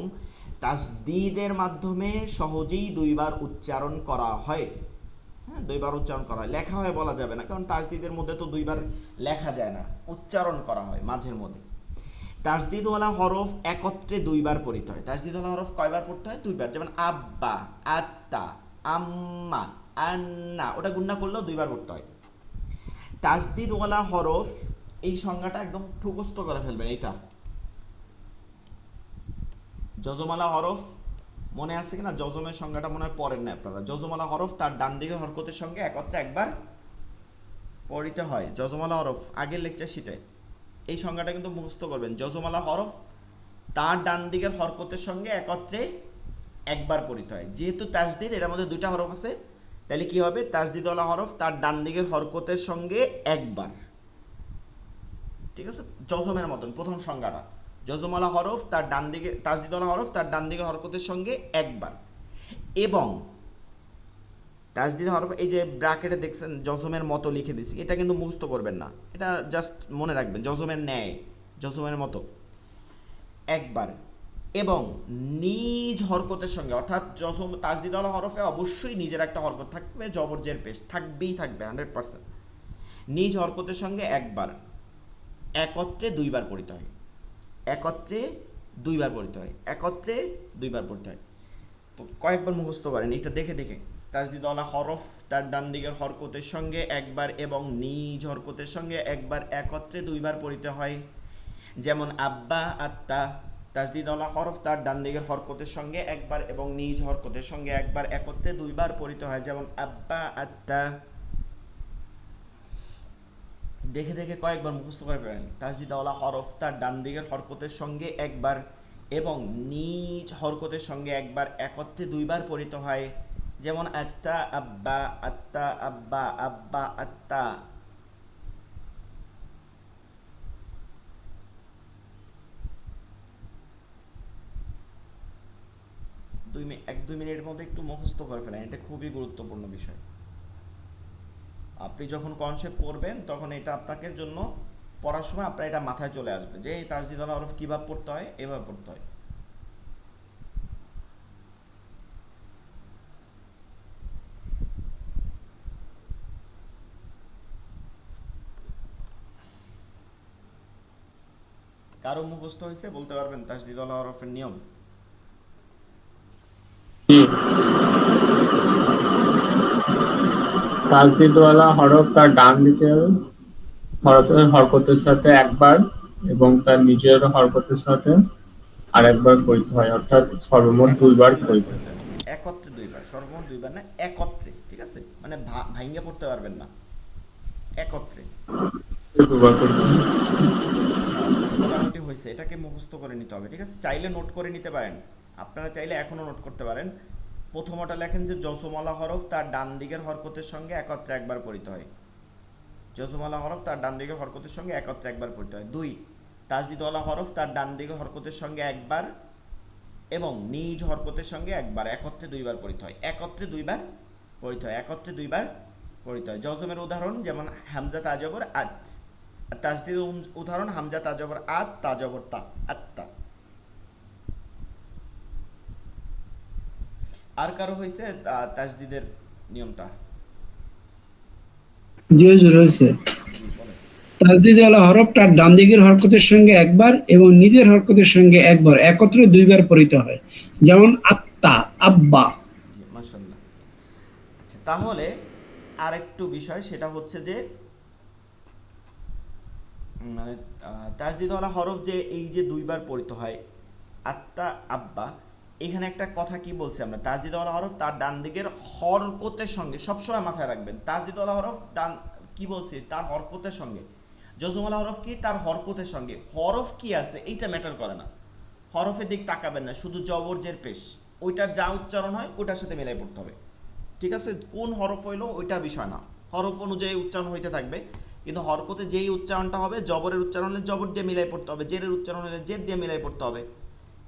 তাসদিদের মাধ্যমে সহজেই 2 বার উচ্চারণ করা হয়। হ্যাঁ, 2 বার উচ্চারণ করা হয়, লেখা হয় বলা যাবে না, কারণ তাসদিদের মধ্যে তো 2 বার লেখা যায় না, উচ্চারণ করা হয় মাঝের মধ্যে। তাসদিদওয়ালা হরফ একত্রে 2 বার পড়তে হয়। তাসদিদওয়ালা হরফ কয়বার পড়তে হয়? 2 বার। যেমন আব্বা, আত্তা, আম্মা, আন্না, ওটা গুণনা করলেও 2 বার পড়তে হয়। তাসদিদওয়ালা হরফ, এই সংজ্ঞাটা একদম মুখস্থ করে ফেলবেন। এইটা যজমালা হরফ মনে আছে কিনা? যজমের সংজ্ঞাটা মনে হয় পড়েন না আপনারা। যজমালা হরফ তার ডান দিকের হরকতের সঙ্গে একত্রে একবার পড়িতে হয়। যজমালা হরফ আগের লেকচার শিটে এই সংজ্ঞাটা কিন্তু মুখস্থ করবেন। যজমালা হরফ তার ডান দিকের হরকতের সঙ্গে একত্রে একবার পড়িতে হয়। যেহেতু তাসদিদ এর মধ্যে 2টা হরফ আছে, তাহলে কি হবে? তাসদিদওয়ালা হরফ তার ডান দিকের হরকতের সঙ্গে একবার, ঠিক আছে, যজমের মতন প্রথম সংজ্ঞাটা। যজমালা হরফ তার ডান দিকে, তাসদিদওয়ালা হরফ তার ডান দিকে হরকতের সঙ্গে একবার, এবং তাসদিদ হরফ এই যে ব্র্যাকেটে দেখছেন যজমের মতো লিখে দিছি, এটা কিন্তু মুখস্থ করবেন না, এটা জাস্ট মনে রাখবেন যজমের ন্যায়, যজমের মতো একবার, এবং নিজ হরকতের সঙ্গে, অর্থাৎ যজম তাসদিদওয়ালা হরফে অবশ্যই নিজের একটা হরকত থাকবে, জবর জের পেশ থাকবেই থাকবে 100%। নিজ হরকতের সঙ্গে একবার, একত্রে 2 বার পড়িতে হয়, একত্রে 2 বার পড়িতে হয়, একত্রে 2 বার পড়তে হয়। কয়েকবার মুখস্থ করেন এটা দেখে দেখে। তাসদিদওয়ালা হরফ তার ডান দিকের হরকতের সঙ্গে একবার এবং নিজ হরকতের সঙ্গে একবার, একত্রে 2 বার পড়িতে হয়। যেমন আব্বা, আত্তা, তাসদিদওয়ালা হরফ তার ডান দিকের হরকতের সঙ্গে একবার এবং নিজ হরকতের সঙ্গে একবার, একত্রে 2 বার পড়িতে হয়। যেমন আব্বা, আত্তা, দেখে দেখে কয়েকবার মুখস্থ করে ফেলেন। তাসদিদওয়ালা হরফ তার ডান দিকের হরকতের সঙ্গে একবার এবং নিজ হরকতের সঙ্গে একবার, একত্রে 2 বার পড়িতে হয়। যেমন আত্তা, আব্বা, আত্তা, আব্বা, আব্বা, আত্তা। এক দুই মিনিটের মধ্যে একটু মুখস্থ করে ফেলেন, এটা খুবই গুরুত্বপূর্ণ বিষয়। আপনি যখন কনসেপ্ট পড়বেন তখন এটা আপনাদের জন্য পড়ার সময় আপনার এটা মাথায় চলে আসবে যে এই তাসদিদওয়ালা হরফ কীভাবে পড়তে হয়, এভাবে পড়তে হয়। কারো মুখস্থ হয়েছে বলতে পারবেন তাসদিদওয়ালা হরফের নিয়ম? কি তাসদিদওয়ালা হরফ তার ডান দিকের হরকতের সাথে একবার এবং তার নিজের হরকতের সাথে আরেকবার পড়তে হয়, অর্থাৎ সর্বমোট একত্রে দুইবার দুইবার পড়তে হয়। পড়তে হয়, একত্রে দুইবার, সর্বমোট দুইবার না, একত্রে, ঠিক আছে, মানে ভাঙ্গে পড়তে পারবেন না, একত্রে। দুবার পড়তে হয়। আচ্ছা, মোটামুটি হয়েছে, এটাকে মুখস্থ করে নিতে হবে, ঠিক আছে, চাইলে নোট করে নিতে পারেন, আপনারা চাইলে এখনও নোট করতে পারেন। প্রথমটা লেখেন যে যশমালা হরফ তার ডান দিকের হরকতের সঙ্গে একত্রে একবার পড়িতে হয়। যশমালা হরফ তার ডান দিকের হরকতের সঙ্গে একত্রে একবার পড়িতে হয়। 2, তাসদিদওয়ালা হরফ তার ডান দিকের হরকতের সঙ্গে একবার এবং নিজ হরকতের সঙ্গে একবার, একত্রে দুইবার পড়িতে হয়, একত্রে দুইবার পড়িতে হয়, একত্রে দুইবার পড়িতে হয়। জজমের উদাহরণ যেমন হামজা তাজবর আত, আর তাসদিদের উদাহরণ হামজা তাজবর আত, তাজবর তা, আত্তা। আর কারো হয়েছে তাসদিদের নিয়মটা? জি হুজুর হয়েছে। জি বলেন। তাসদিদওয়ালা হরফ তার ডান দিকের হরকতের সঙ্গে একবার এবং নিজের হরকতের সঙ্গে একবার একত্রে দুইবার পড়িতে হয়, যেমন আত্তা, আব্বা। জি মাশাআল্লাহ। আচ্ছা, তাহলে আরেকটু বিষয়, সেটা হচ্ছে যে মানে তাসদিদওয়ালা হরফ যে এই যে দুইবার পড়িতে হয়, আত্তা, আব্বা, এখানে একটা কথা কি বলছি আমরা, তাসদিদওয়ালা হরফ তার ডান দিকের হরকতের সঙ্গে, সবসময় মাথায় রাখবেন, তাসদিদওয়ালা হরফ ডান, কি বলছি, তার হরকতের সঙ্গে। জজমওয়ালা হরফ কি, তার হরকতের সঙ্গে। হরফ কি আছে এইটা ম্যাটার করে না, হরফের দিক তাকাবেন না, শুধু জবর জের পেশ, ওইটার যা উচ্চারণ হয় ওটার সাথে মিলাই পড়তে হবে, ঠিক আছে, কোন হরফ হইলো ওইটা বিষয় না, হরফ অনুযায়ী উচ্চারণ হইতে থাকবে, কিন্তু হরকতে যেই উচ্চারণটা হবে, জবরের উচ্চারণ হলে জবর দিয়ে মিলাই পড়তে হবে, জেরের উচ্চারণ হলে জের দিয়ে মিলাই পড়তে হবে,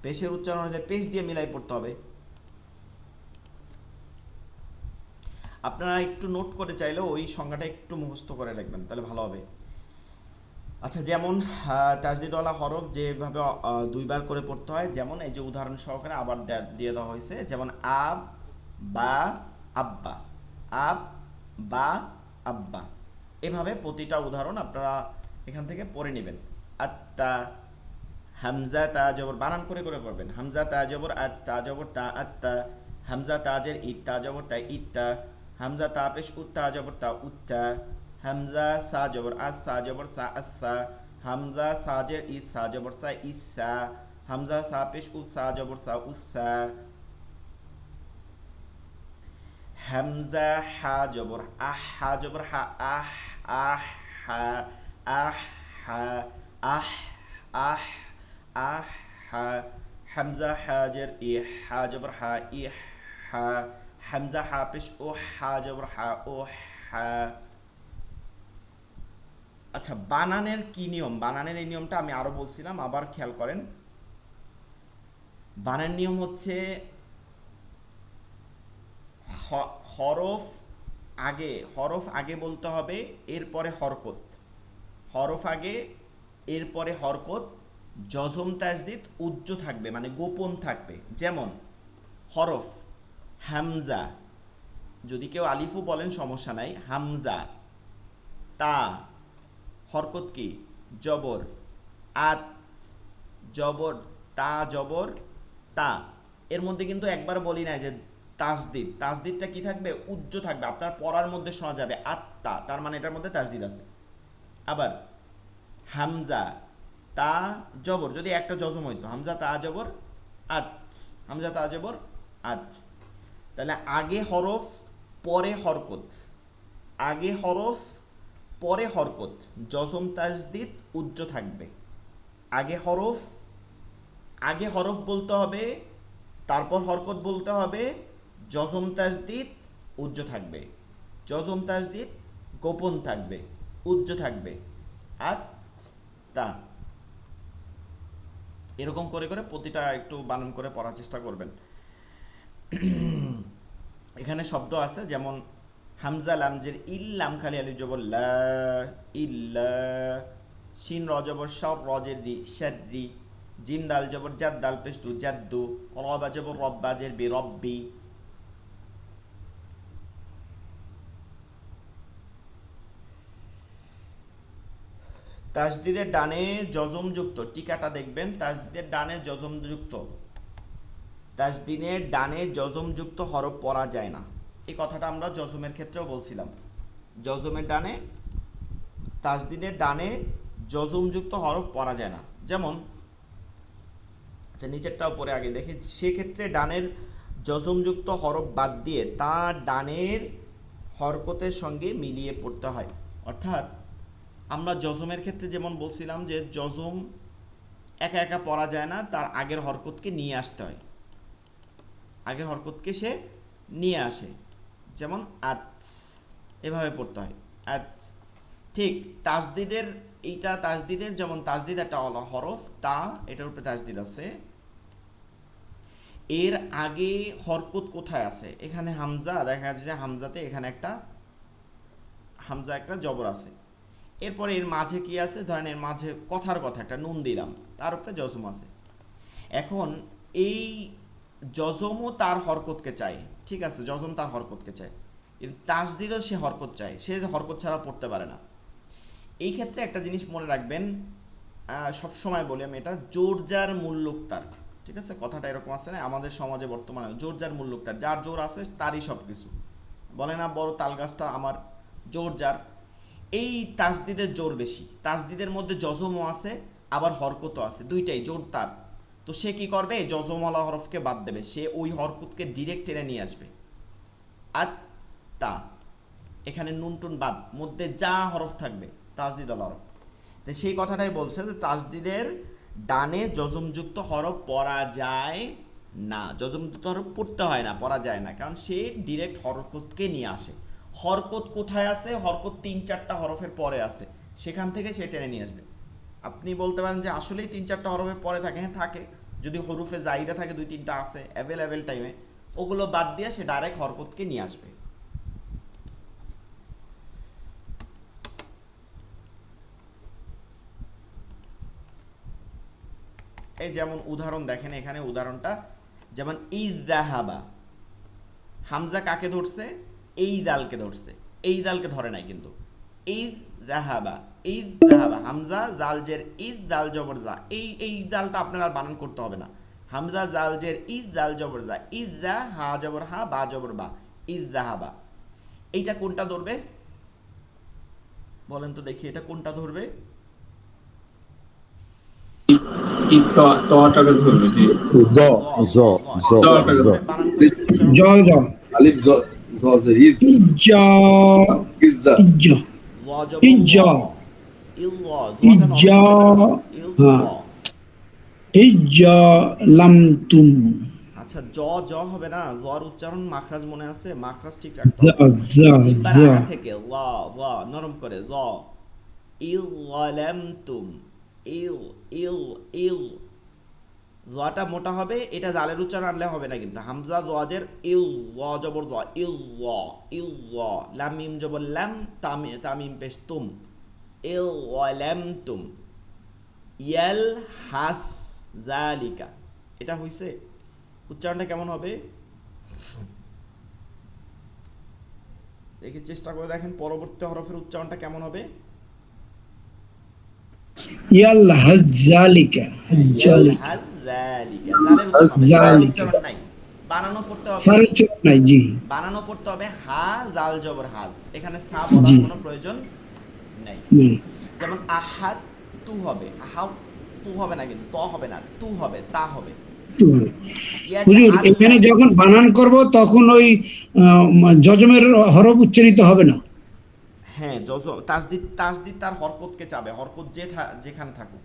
পেশের উচ্চারণ হলে পেশ দিয়ে মিলাই পড়তে হবে। আপনারা একটু নোট করে চাইলে ওই সংজ্ঞাটা একটু মুখস্থ করে রাখবেন, তাহলে ভালো হবে। আচ্ছা, যেমন তাসদিদওয়ালা হরফ যেভাবে দুইবার করে পড়তে হয়, যেমন এই যে উদাহরণ সহকারে আবার দিয়ে দেওয়া হয়েছে, যেমন আব বা আব্বা, আব বা আব্বা, এভাবে প্রতিটা উদাহরণ আপনারা এখান থেকে পড়ে নেবেন। আত্তা, হামজা তা জবর, বানান করে করে পড়বেন, হামজা তা জবর আত, তা জবর তা, আত্তা, হামজা তাজের ইত, তা জবর তা, ইত্তা, হামজা তা পেশ উত, তা জবর তা, উত্তা, হামজা সা জবর আস, সা জবর সা, আসা, হামজা সাজের ইস, সা জবর সা, ইসা, হামজা সা পেশ উত, সা জবর সা, উসা, হামজা হা জবর আহ, হা জবর হা, আহ, আহ, হা, আহ, হা, আহ, আহ, আহ, হা, হামজা হাজের ইহ, হা জবর হা, ইহ, হা, হামজা হা পেশ ও, হা জবর হা, ও, হা। আচ্ছা, বানানের কি নিয়ম, বানানের এই নিয়মটা আমি আরো বলছিলাম, আবার খেয়াল করেন। বানানের নিয়ম হচ্ছে হরফ আগে বলতে হবে, এরপরে হরকত, হরফ আগে এরপরে হরকত, জজম তাসদিদ উজ্জ থাকবে, মানে গোপন থাকবে। যেমন হরফ হামজা, যদি কেউ আলিফও বলেন সমস্যা নাই, হামজা, তা, হরকত কি, জবর, আত, জবর, তা জবর তা, এর মধ্যে কিন্তু একবার বলি না যে তাসদিদ, তাসদিদটা কি থাকবে, উজ্জ থাকবে, আপনার পড়ার মধ্যে শোনা যাবে আত্তা, তার মানে এটার মধ্যে তাসদিদ আছে। আবার হামজা তা জবর, যদি একটা জজম হইতো, হামজা তা জবর আত, হামজা তা জবর আত, তাহলে আগে হরফ পরে হরকত, আগে হরফ পরে হরকত, জজম তাসদিদ উজ্জ থাকবে। আগে হরফ বলতে হবে, তারপর হরকত বলতে হবে, জজম তাসদিদ উজ্জ থাকবে, জজম তাসদিদ গোপন থাকবে, উজ্জ থাকবে, আত তা, এরকম করে করে প্রতিটা একটু বানান করে পড়ার চেষ্টা করবেন। এখানে শব্দ আছে, যেমন হামজা লামজের ইল, লাম খালি আলিফ জবর লা, ইল্লা, শিন র জবর শর, রজের রি, শাররি, জিম দাল জবর জাদ, দাল পেশ দু, জাদ্দু, রবা জবর রব্বা, জের বি, রব্বি। তাসদিদের ডানে জজম যুক্ত, টিকাটা দেখবেন, তাসদিদের ডানে জজম যুক্ত, তাসদিদের ডানে জজম যুক্ত হরফ পড়া যায় না, এই কথাটা আমরা জজমের ক্ষেত্রেও বলছিলাম। জজমের ডানে তাসদিদের ডানে জজমযুক্ত হরফ পড়া যায় না। যেমন আচ্ছা নিচেরটা উপরে আগে দেখি, সেক্ষেত্রে ডানের জজমযুক্ত হরফ বাদ দিয়ে তা ডানের হরকতের সঙ্গে মিলিয়ে পড়তে হয়। অর্থাৎ আমরা জজমের ক্ষেত্রে যেমন বলছিলাম যে জজম একা একা পড়া যায় না, তার আগের হরকতকে নিয়ে আসতে হয়, আগের হরকতকে সে নিয়ে আসে। যেমন আত, এভাবে পড়তে হয় আত। ঠিক তাসদিদের, এইটা তাসদিদের, যেমন তাসদিদ একটা হরফ তা, এটার উপরে তাসদিদ আছে, এর আগে হরকত কোথায় আছে? এখানে হামজা, দেখা যাচ্ছে যে হামজাতে এখানে একটা হামজা একটা জবর আছে, এরপরে এর মাঝে কি আছে? ধরেন এর মাঝে কথার কথা একটা নুন দিলাম, তার উপরে জজম আছে। এখন এই জজমও তার হরকতকে চায়, ঠিক আছে, জজম তার হরকতকে চায়, কিন্তু তাসদিদও সে হরকত চায়, সে হরকত ছাড়া পড়তে পারে না। এই ক্ষেত্রে একটা জিনিস মনে রাখবেন, সবসময় বলি আমি এটা, জোর যার মূল্যক তার, ঠিক আছে, কথাটা এরকম আছে না আমাদের সমাজে বর্তমানে, জোর যার মূল্যক তার, যার জোর আছে তারই সব কিছু, বলে না বড় তাল গাছটা আমার, জোর যার। এই তাসদিদের জোর বেশি, তাসদিদের মধ্যে জজমও আছে আবার হরকতও আছে, দুইটাই জোর তার। তো সে কি করবে? জজমওয়ালা হরফকে বাদ দেবে, সে ওই হরকতকে ডিরেক্ট টেনে নিয়ে আসবে। আর তা এখানে নুন টুন বাদ, মধ্যে যা হরফ থাকবে তাসদিদওয়ালা হরফ। তো সেই কথাটাই বলছে যে তাসদিদের ডানে জজমযুক্ত হরফ পড়া যায় না, জজমযুক্ত হরফ পড়তে হয় না, পড়া যায় না, কারণ সে ডিরেক্ট হরকতকে নিয়ে আসে। হরকত কোথায় আছে? হরকত 3-4টা হরফের পরে আছে, সেখান থেকে সে টেনে নিয়ে আসবে। আপনি বলতে পারেন যে আসলেই 3-4টা হরফের পরে থাকে, হ্যাঁ থাকে, যদি হরুফে জাইদা থাকে 2-3টা আছে অ্যাভেলেবেল টাইমে, ওগুলো বাদ দিয়ে সে ডাইরেক্ট হরকতকে নিয়ে আসবে। এই যেমন উদাহরণ দেখেন এখানে, উদাহরণটা যেমন ইযযাহাবা, হামজা কাকে ধরছে? এই দালকে ধরছে, এই দালকে ধরে নাই কিন্তু। ইযযাহাবা, ইযযাহাবা, হামজা জাল জের ইজ, জাল জবর জা, এই জালটা আপনার আর বানান করতে হবে না। হামজা জাল জের ইজ, জাল জবর জা, ইযযা, হা জবর হা, বা জবর বা, ইযযাহাবা। এইটা কোনটা ধরবে বলেন তো দেখি, এটা কোনটা ধরবে? তটাকে ধরবে জি। জ জ জ জটাকে জ ধরবে। বানান করে উচ্চারণ জ জ আলিফ জ জ ইজ ইজ্জা ইজ্জা ইজ্জা ল জবর ইজ্জা ল, ইল ল, জটা নরম ইজ্জা, হবে না, ইল ল। হ্যাঁ। ইজ্জা লামতুম, আচ্ছা জ হবে না, জর উচ্চারণ মাখরাজ মনে আছে, মাখরাজ ঠিক রাখতে জা হবে। জা জিহ্বার জা আগা থেকে ল ল নরম করে ল, ইল লামতুম, ইল ইল ইল, জটা মোটা হবে, এটা জালের উচ্চারণ আনলে হবে না কিন্তু। হামজা জের ইল, ল জবর জ, ইল ল, ইল ল, লাম মিম জবর লাম, তামিম পেশ তুম, ইল লামতুম, ইয়াল হাস জালিকা। এটা হইছে? উচ্চারণটা কেমন হবে দেখি, চেষ্টা করে দেখেন পরবর্তী হরফের উচ্চারণটা কেমন হবে। ইয়াল হাজ্জালিকা, হাজ্জালিকা, জালিকা, জালের উচ্চারণ হবে, সার জালিকা, উচ্চারণ নাই, বানানো পড়তে হবে সারের কি? চোখ নাই, জি বানানো পড়তে হবে হা জাল জবর হাল, এখানে সা বলার জি কোনো প্রয়োজন নাই। নেই। যেমন আহাত তু হবে, আহা তু হবে না কিন্তু, ত হবে না, তু হবে, তা হবে। হুজুর এখানে যখন বানান করব তখন ওই জজমের হরফ উচ্চারিত হবে না। হ্যাঁ, তাসদিদ তার হরকতকে চাবে, হরকত যেখানে থাকুক।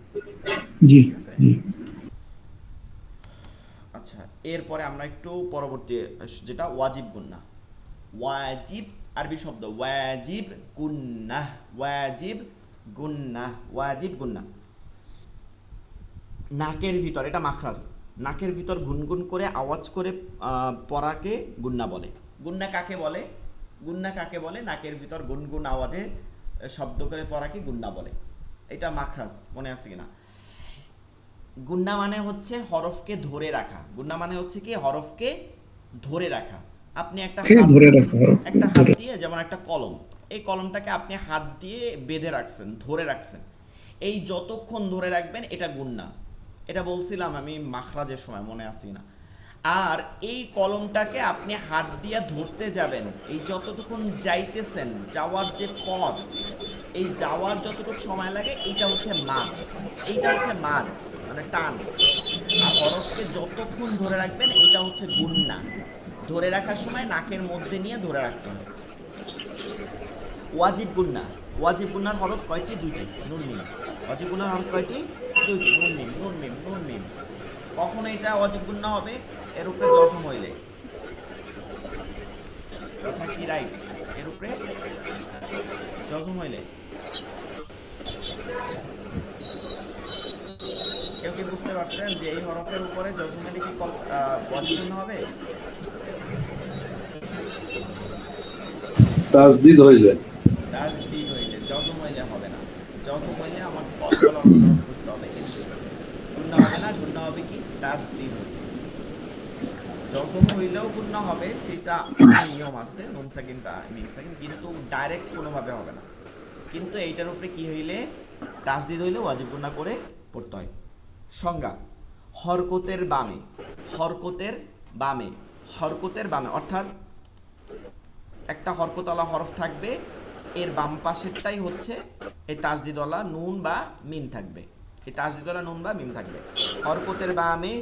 জি ঠিক আছে। জি আচ্ছা এরপরে আমরা একটু পরবর্তী যেটা ওয়াজিব গুন্না। ওয়াজিব আরবি শব্দ, ওয়াজিব গুন্না, ওয়াজিব গুন্না, ওয়াজিব গুন্না। নাকের ভিতর, এটা মাখরাজ, নাকের ভিতর গুনগুন করে আওয়াজ করে পড়াকে গুন্না বলে। গুন্না কাকে বলে? গুন্না কাকে বলে? নাকের ভিতর গুনগুন আওয়াজে শব্দ করে পড়াকে গুন্না বলে। এটা মাখরাজ, মনে আছে কিনা? গুন্না মানে হচ্ছে হরফকে ধরে রাখা, গুন্না মানে হচ্ছে কি হরফকে ধরে রাখা। আপনি একটা ধরে রাখা, একটা হাত দিয়ে, যেমন একটা কলম, এই কলমটাকে আপনি হাত দিয়ে বেঁধে রাখছেন, ধরে রাখছেন, এই যতক্ষণ ধরে রাখবেন এটা গুন্না। এটা বলছিলাম আমি মাখরাজের সময়, মনে আছে না? আর এই কলমটাকে আপনি হাত দিয়ে ধরতে যাবেন, এই যতটুকুন যাইতেছেন, যাওয়ার যে পথ, এই যাওয়ার যতটুকু সময় লাগে এইটা হচ্ছে মাদ, এইটা হচ্ছে মাদ মানে টান। আর হরফকে যতক্ষণ ধরে রাখবেন এটা হচ্ছে গুন্না। ধরে রাখার সময় নাকের মধ্যে নিয়ে ধরে রাখতে হয়। ওয়াজিব গুন্না, ওয়াজিব গুন্নার হরফ কয়টি? দুইটি, নুন মিম। ওয়াজিব গুন্নার হরফ কয়টি? দুইটি, নুন মিম, নুন মিম, নুন মিম। কখন এটা ওয়াজিব গুন্না হবে? এর উপরে জজম হইলে। কথা কি রাইট? এর উপরে জজম হইলে। কেউ কি বুঝতে পারছেন যে এই হরফের উপরে জজম হইলে কি ওয়াজিব গুন্না হবে? তাজদিদ হইলে তাজদিদ হইলে, জজম হইলে হবে না। জজম হইলে আমার কলকলার অর্থ বুঝতে হবে, কিন্তু গুন্না হবে না। গুন্না হবে কি? তাজদিদ হইলে। জজম হইলেও গুন্না হবে, সেটা নিয়ম আছে, নুন সাকিন মিম সাকিন, কিন্তু ডাইরেক্ট কোনোভাবে হবে না। কিন্তু এইটার উপরে কি হইলে? তাজদিদ হইলে ওয়াজিব গুন্না করে পড়তে হয়। সংজ্ঞা: হরকতের বামে, হরকতের বামে, হরকতের বামে অর্থাৎ একটা হরকতওয়ালা হরফ থাকবে, এর বাম পাশেরটাই হচ্ছে এই তাজদিদওয়ালা নুন বা মিম থাকবে। এই তাজদিদওয়ালা নুন বা মিম থাকবে। হরকতের বামে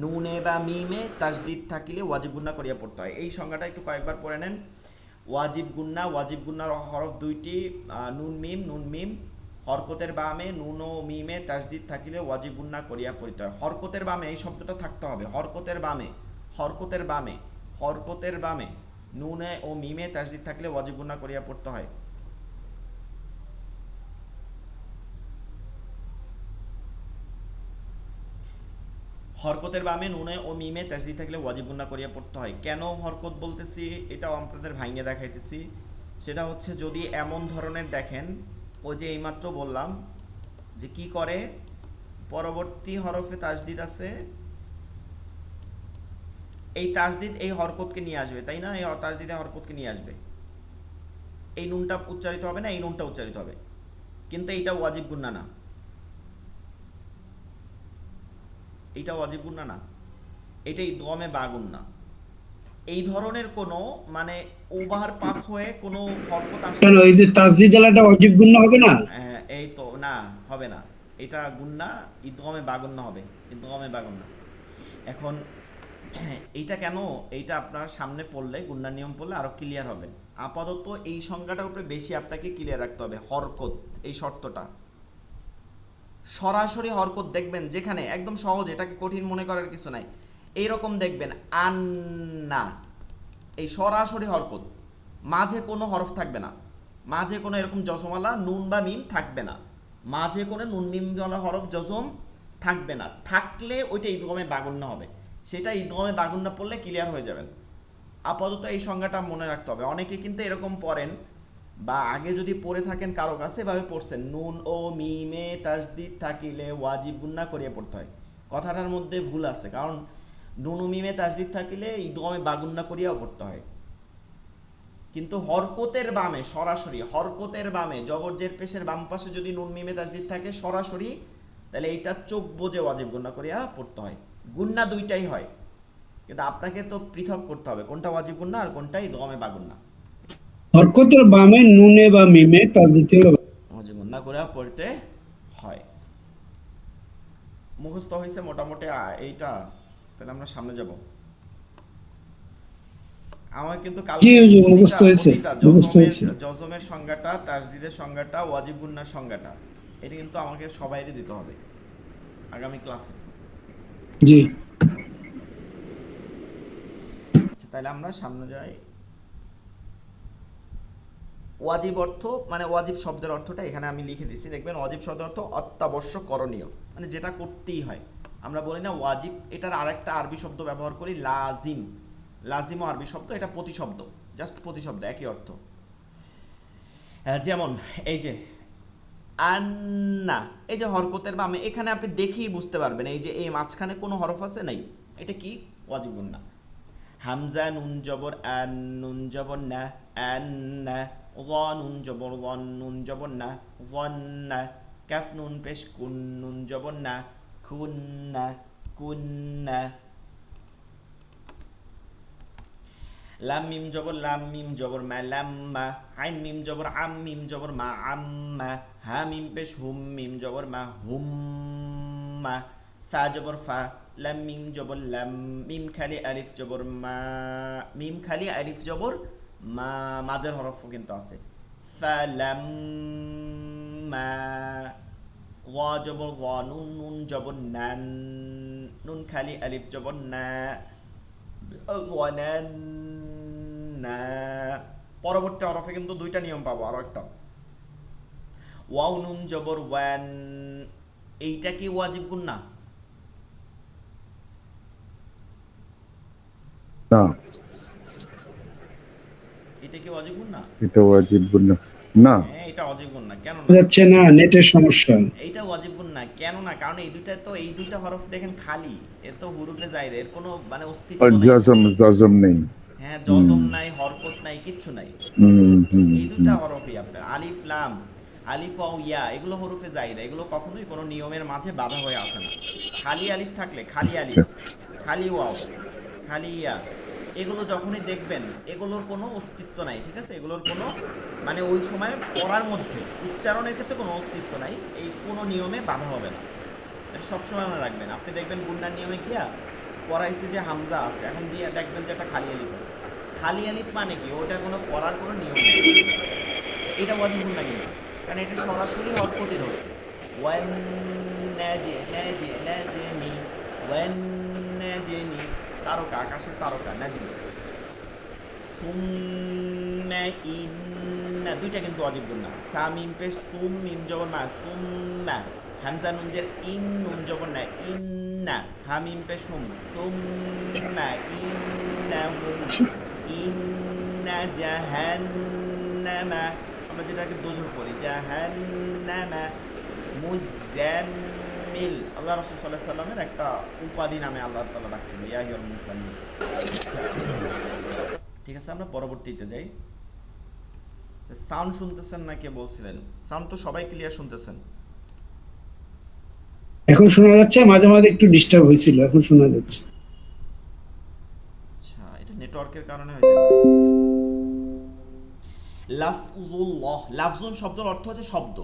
নুনে বা মিমে তাজদিদ থাকিলে ওয়াজিব গুন্না করিয়া পড়তে হয়। এই সংজ্ঞাটা একটু কয়েকবার পড়ে নেন। ওয়াজিব গুন্না, ওয়াজিব গুন্নার হরফ দুইটি, নুন মিম, নুন মিম। হরকতের বামে নুন ও মিমে তাজদিদ থাকিলে ওয়াজিব গুন্না করিয়া পড়তে হয়। হরকতের বামে এই শব্দটা থাকতে হবে। হরকতের বামে, হরকতের বামে, হরকতের বামে নুনে ও মিমে তাজদিদ থাকলে ওয়াজিব গুন্না করিয়া পড়তে হয়। হরকতের বামে নুনে ও মিমে তাজদিদ থাকলে ওয়াজিব গুন্না করিয়া পড়তে হয়। কেন হরকত বলতেছি এটাও আপনাদের ভাঙিয়ে দেখাইতেছি। সেটা হচ্ছে যদি এমন ধরনের দেখেন, ও যে এইমাত্র বললাম যে কি করে, পরবর্তী হরফে তাজদিদ আছে, এই তাজদিদ এই হরকতকে নিয়ে আসবে, তাই না? এই তাজদিদে হরকতকে নিয়ে আসবে। এই নুনটা উচ্চারিত হবে না, এই নুনটা উচ্চারিত হবে, কিন্তু এইটা ওয়াজিব গুন্না না, এইটা ওয়াজিব গুন্না না, এটা ইদগমে বা গুন্না। এই ধরনের কোনো মানে ওভার পাস হয়ে কোনো হরকত আসে, কেন এই যে তাসদিদ আলাটা অজীব গুন্না হবে না? এই তো না, হবে না। এটা গুন্না, ইদগমে বা গুন্না হবে, ইদগমে বা গুন্না। এখন এইটা কেন, এইটা আপনার সামনে পড়লে, গুন্নার নিয়ম পড়লে আরো ক্লিয়ার হবেন। আপাতত এই সংজ্ঞাটার উপরে বেশি আপনাকে ক্লিয়ার রাখতে হবে। হরকত, এই শর্তটা সরাসরি হরকত দেখবেন যেখানে একদম সহজ, এটাকে কঠিন মনে করার কিছু নাই। এইরকম দেখবেন আন্না, এই সরাসরি হরকত, মাঝে কোনো হরফ থাকবে না, মাঝে কোনো এরকম জজমওয়ালা নুন বা মিম থাকবে না, মাঝে কোনো নুন মিমওয়ালা হরফ জজম থাকবে না। থাকলে ওইটা ইদগমে বাগুন্না হবে, সেটা ইদগমে বাগুন্না পড়লে ক্লিয়ার হয়ে যাবেন। আপাতত এই সংজ্ঞাটা মনে রাখতে হবে। অনেকে কিন্তু এরকম পড়েন বা আগে যদি পড়ে থাকেন কারো কাছে, এভাবে পড়ছেন নুন ও মিমে তাজদিদ থাকিলে ওয়াজিব গুন্না করিয়ে পড়তে হয়। কথাটার মধ্যে ভুল আছে, কারণ নুন ও মিমে তাজদিদ থাকিলে ইদগমে বাগুন্না করিয়াও পড়তে হয়। কিন্তু হরকতের বামে সরাসরি, হরকতের বামে জবরজের পেশের বাম পাশে যদি নুন মিমে তাজদিদ থাকে সরাসরি, তাহলে এইটা চোখ বুজে ওয়াজিব গুন্না করিয়া পড়তে হয়। গুন্না দুইটাই হয়, কিন্তু আপনাকে তো পৃথক করতে হবে কোনটা ওয়াজিব গুন্না আর কোনটা ইদগমে বাগুন্না। হরকতের বামে নুনে বা মিমে তাসদিদ হলো ওয়াজিব গুন্না করে পড়তে হয়। মুখস্থ হয়েছে মোটামুটি এইটা, তাহলে আমরা সামনে যাব। আমার কিন্তু জি কালকে জি, প্রতিটা মুখস্থ হয়েছে, প্রতিটা মুখস্থ জজমের হয়েছে। জজমের সংজ্ঞাটা, তাজদিদের সংজ্ঞাটা, ওয়াজিব গুন্নার সংজ্ঞাটা, এটা কিন্তু আমাকে সবাইকে দিতে হবে আগামী ক্লাসে। জি। আচ্ছা, তাহলে আমরা সামনে যাই। ওয়াজিব অর্থ মানে ওয়াজিব শব্দের অর্থটা এখানে আমি লিখে দিচ্ছি, দেখবেন ওয়াজিব শব্দের অর্থ অত্যাবশ্যক করণীয়, মানে যেটা করতেই হয়। আমরা বলি না ওয়াজিব, এটার আরেকটা আরবি শব্দ ব্যবহার করি লাজিম। লাজিমও আরবি শব্দ, এটা প্রতিশব্দ, জাস্ট প্রতিশব্দ, একই অর্থ। যেমন এই যে আন্না, এই যে হরকতের বামে, এখানে আপনি দেখেই বুঝতে পারবেন এই যে এই মাঝখানে কোনো হরফ আছে নাই, এটা কি? ওয়াজিব গুন্না। হামজা নুন জবর আন, নুন জবর না, আন্না। গ নুন জবর গন, নুন জবর না, গন্না। কাফ নুন পেশ কুন, নুন জবর না, খুন্না, কুন্না। লাম মিম জবর লাম মিম জবর মা লাম্মা, আইন মিম জবর আম মিম জবর মা আম্মা, হা মিম পেশ হুম মিম জবর মা হুম্মা, ফা জবর ফা, লাম মিম জবর লাম, মিম খালি আলিফ জবর মা, মিম খালি আলিফ জবর মা, মাদের হরফও কিন্তু আছে, ফালাম্মা, ওয়া জবর ওয়া, নুন নুন জবর নান, নুন খালি আলিফ জবর না, ওয়ানান্না। পরবর্তী হরফে কিন্তু দুইটা নিয়ম পাবো, আরো একটা ওয়াও নুন জবর ওয়ান, এইটা কি ওয়াজিব গুন্না? না, এটা কি ওয়াজিব গুন্না? এটা ওয়াজিব গুন্না না। হ্যাঁ, এটা ওয়াজিব গুন্না। কেন না? যাচ্ছে না, নেটের সমস্যা। এইটা ওয়াজিব গুন্না কেন না? কারণ এই দুইটা তো, এই দুইটা হরফ দেখেন খালি, এর তো হুরুফে জায়দা, এর কোনো মানে অস্তিত্ব আর নেই। জজম নেই। হ্যাঁ, জজম নাই, হরকত নাই, কিচ্ছু নাই। এই দুটা হরফই আপনার আলিফ লাম, আলিফ ওয়াও ইয়া, এগুলো হরফে জায়দা, এগুলো কখনোই কোনো নিয়মের মাঝে বাধা হয়ে আসে না। খালি আলিফ থাকলে, খালি আলিফ, খালি ওয়াও, খালি ইয়া, এগুলো যখনই দেখবেন এগুলোর কোনো অস্তিত্ব নাই, ঠিক আছে? এগুলোর কোনো মানে ওই সময় পড়ার মধ্যে উচ্চারণের ক্ষেত্রে কোনো অস্তিত্ব নাই, এই কোনো নিয়মে বাধা হবে না। এটা সবসময় মনে রাখবেন। আপনি দেখবেন গুন্নার নিয়মে গিয়া পড়াইছে যে হামজা আছে, এখন দিয়ে দেখবেন যে একটা খালি আলিফ আছে। খালি আলিফ মানে কি? ওটা কোনো পড়ার কোনো নিয়ম নেই। এটা ওয়াজিব গুন্না কিন্তু, কারণ এটা সরাসরি হরকতে ধরছে। ওয়ান নাজে নাজে নাজে মি, ওয়ান নাজে মি, তারকা, আকাশের তারকা, নাজমি। সুম্মা ইন্না, দুইটা কিন্তু ওয়াজিব গুন্না। সা মিম পেশ সুম মিম জবর মা, সুম্মা, হামজা নুন জের ইন, নুন জবর না, ইন্না, হা মিম পেশ হুম, সুম্মা ইন্নাহুম, ইন্না জাহান্নামা, আমরা যেটাকে দোজর পড়ি, জাহান্নামা, মুজাম্মিল, আল্লাহ রাসূল সাল্লাল্লাহু আলাইহি সাল্লামের একটা উপাধি নামে আল্লাহ তাআলা রাখছেন, ইয়া আইয়ুহাল মুজাম্মিল। ঠিক আছে, আমরা পরবর্তীতে যাই। সাউন্ড শুনতেছেন না? কে বলছিলেন সাউন্ড তো সবাই ক্লিয়ার শুনতেছেন? এখন শোনা যাচ্ছে, মাঝে মাঝে একটু ডিস্টার্ব হয়েছিল, এখন শোনা যাচ্ছে। আচ্ছা, এটা নেটওয়ার্কের কারণে হতে পারে। লাফজুল্লাহ, লাফজুন শব্দের অর্থ হচ্ছে শব্দ।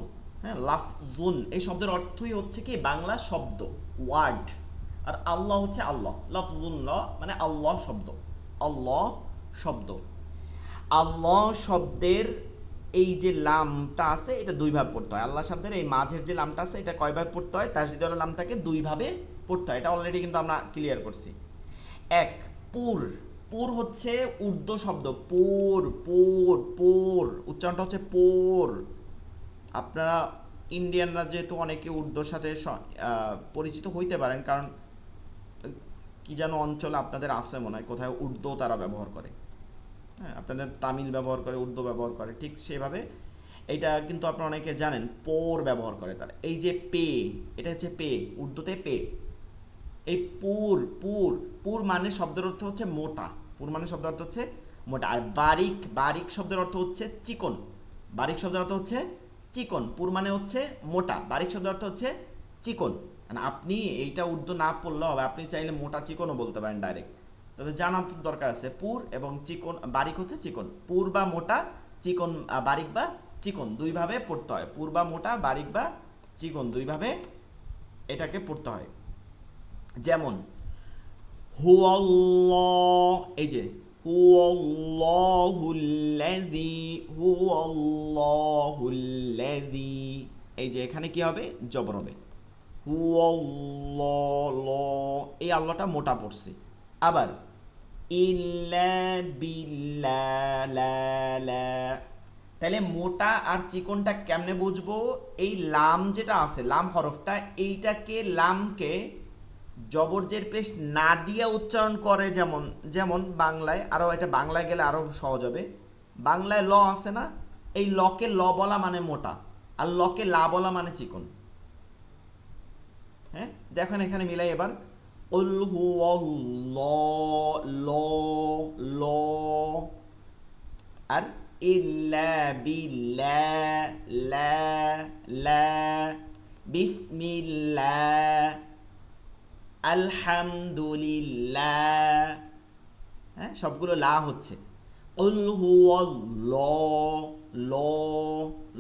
হ্যাঁ, লাফজুন এই শব্দের অর্থই হচ্ছে কি বাংলা শব্দ, ওয়ার্ড। আর আল্লাহ হচ্ছে আল্লাহ, লাফজুল্লাহ মানে আল্লাহ শব্দ, আল্লাহ শব্দ। আল্লাহ শব্দের এই যে লামটা আছে এটা দুই ভাবে পড়তে হয়। আল্লাহ শব্দের এই মাঝের যে লামটা আছে এটা কয় ভাবে পড়তে হয়? তাসদীদের লামটাকে দুই ভাবে পড়তে হয়, এটা অলরেডি কিন্তু আমরা ক্লিয়ার করছি। এক, পুর। পুর হচ্ছে উর্দু শব্দ, পোর পোর পোর, উচ্চারণটা হচ্ছে পোর। আপনারা ইন্ডিয়ানরা যেহেতু অনেকে উর্দুর সাথে পরিচিত হইতে পারেন, কারণ কি যেন অঞ্চলে আপনাদের আছে মনে হয় কোথায় উর্দু তারা ব্যবহার করে। হ্যাঁ, আপনাদের তামিল ব্যবহার করে, উর্দু ব্যবহার করে, ঠিক সেভাবে এটা কিন্তু আপনারা অনেকে জানেন পোর ব্যবহার করে তারা। এই যে পে, এটা হচ্ছে পে, উর্দুতে পে। এই পুর পুর পুর মানে শব্দের অর্থ হচ্ছে মোটা, পুর মানে শব্দের অর্থ হচ্ছে মোটা। আর বারিক, বারিক শব্দের অর্থ হচ্ছে চিকন, বারিক শব্দের অর্থ হচ্ছে চিকন। পুর মানে হচ্ছে মোটা, বারিক শব্দের অর্থ হচ্ছে চিকন। মানে আপনি এইটা উর্দু না পড়লেও হবে, আপনি চাইলে মোটা চিকনও বলতে পারেন ডাইরেক্ট, তবে জানার তো দরকার আছে। পুর এবং চিকন, বারিক হচ্ছে চিকন, পুর বা মোটা, চিকন বারিক বা চিকন, দুইভাবে পড়তে হয়। পুর বা মোটা, বারিক বা চিকন, দুইভাবে এটাকে পড়তে হয়। যেমন হুয়াল্লাহ, এই যে হুয়াল্লাহুল্লাযী, হুয়াল্লাহুল্লাযী, এই যে এখানে কি হবে? জবর হবে। হুয়াল্লাহ, এই আল্লাহটা মোটা পড়ছে। আবার ইল্লা বিল্লাহ, লা লা, তাহলে মোটা আর চিকনটা কেমনে বুঝবো? এই লাম যেটা আছে, লাম হরফটা, এইটাকে লামকে জবরজের পেশ না দিয়ে উচ্চারণ করে। যেমন যেমন বাংলায়, আরও এটা বাংলায় গেলে আরও সহজ হবে। বাংলায় ল আছে না, এই লকে ল বলা মানে মোটা, আর লকে লা বলা মানে চিকন। হ্যাঁ, দেখেন এখানে মিলাই এবার, উল হুয়াল্লাহ, ল ল, আর ইল্লা বিল্লাহ, লা লা, বিসমিল্লাহ, আলহামদুলিল্লাহ, হ্যাঁ, সবগুলো লা হচ্ছে। কুল হুয়াল্লাহ, ল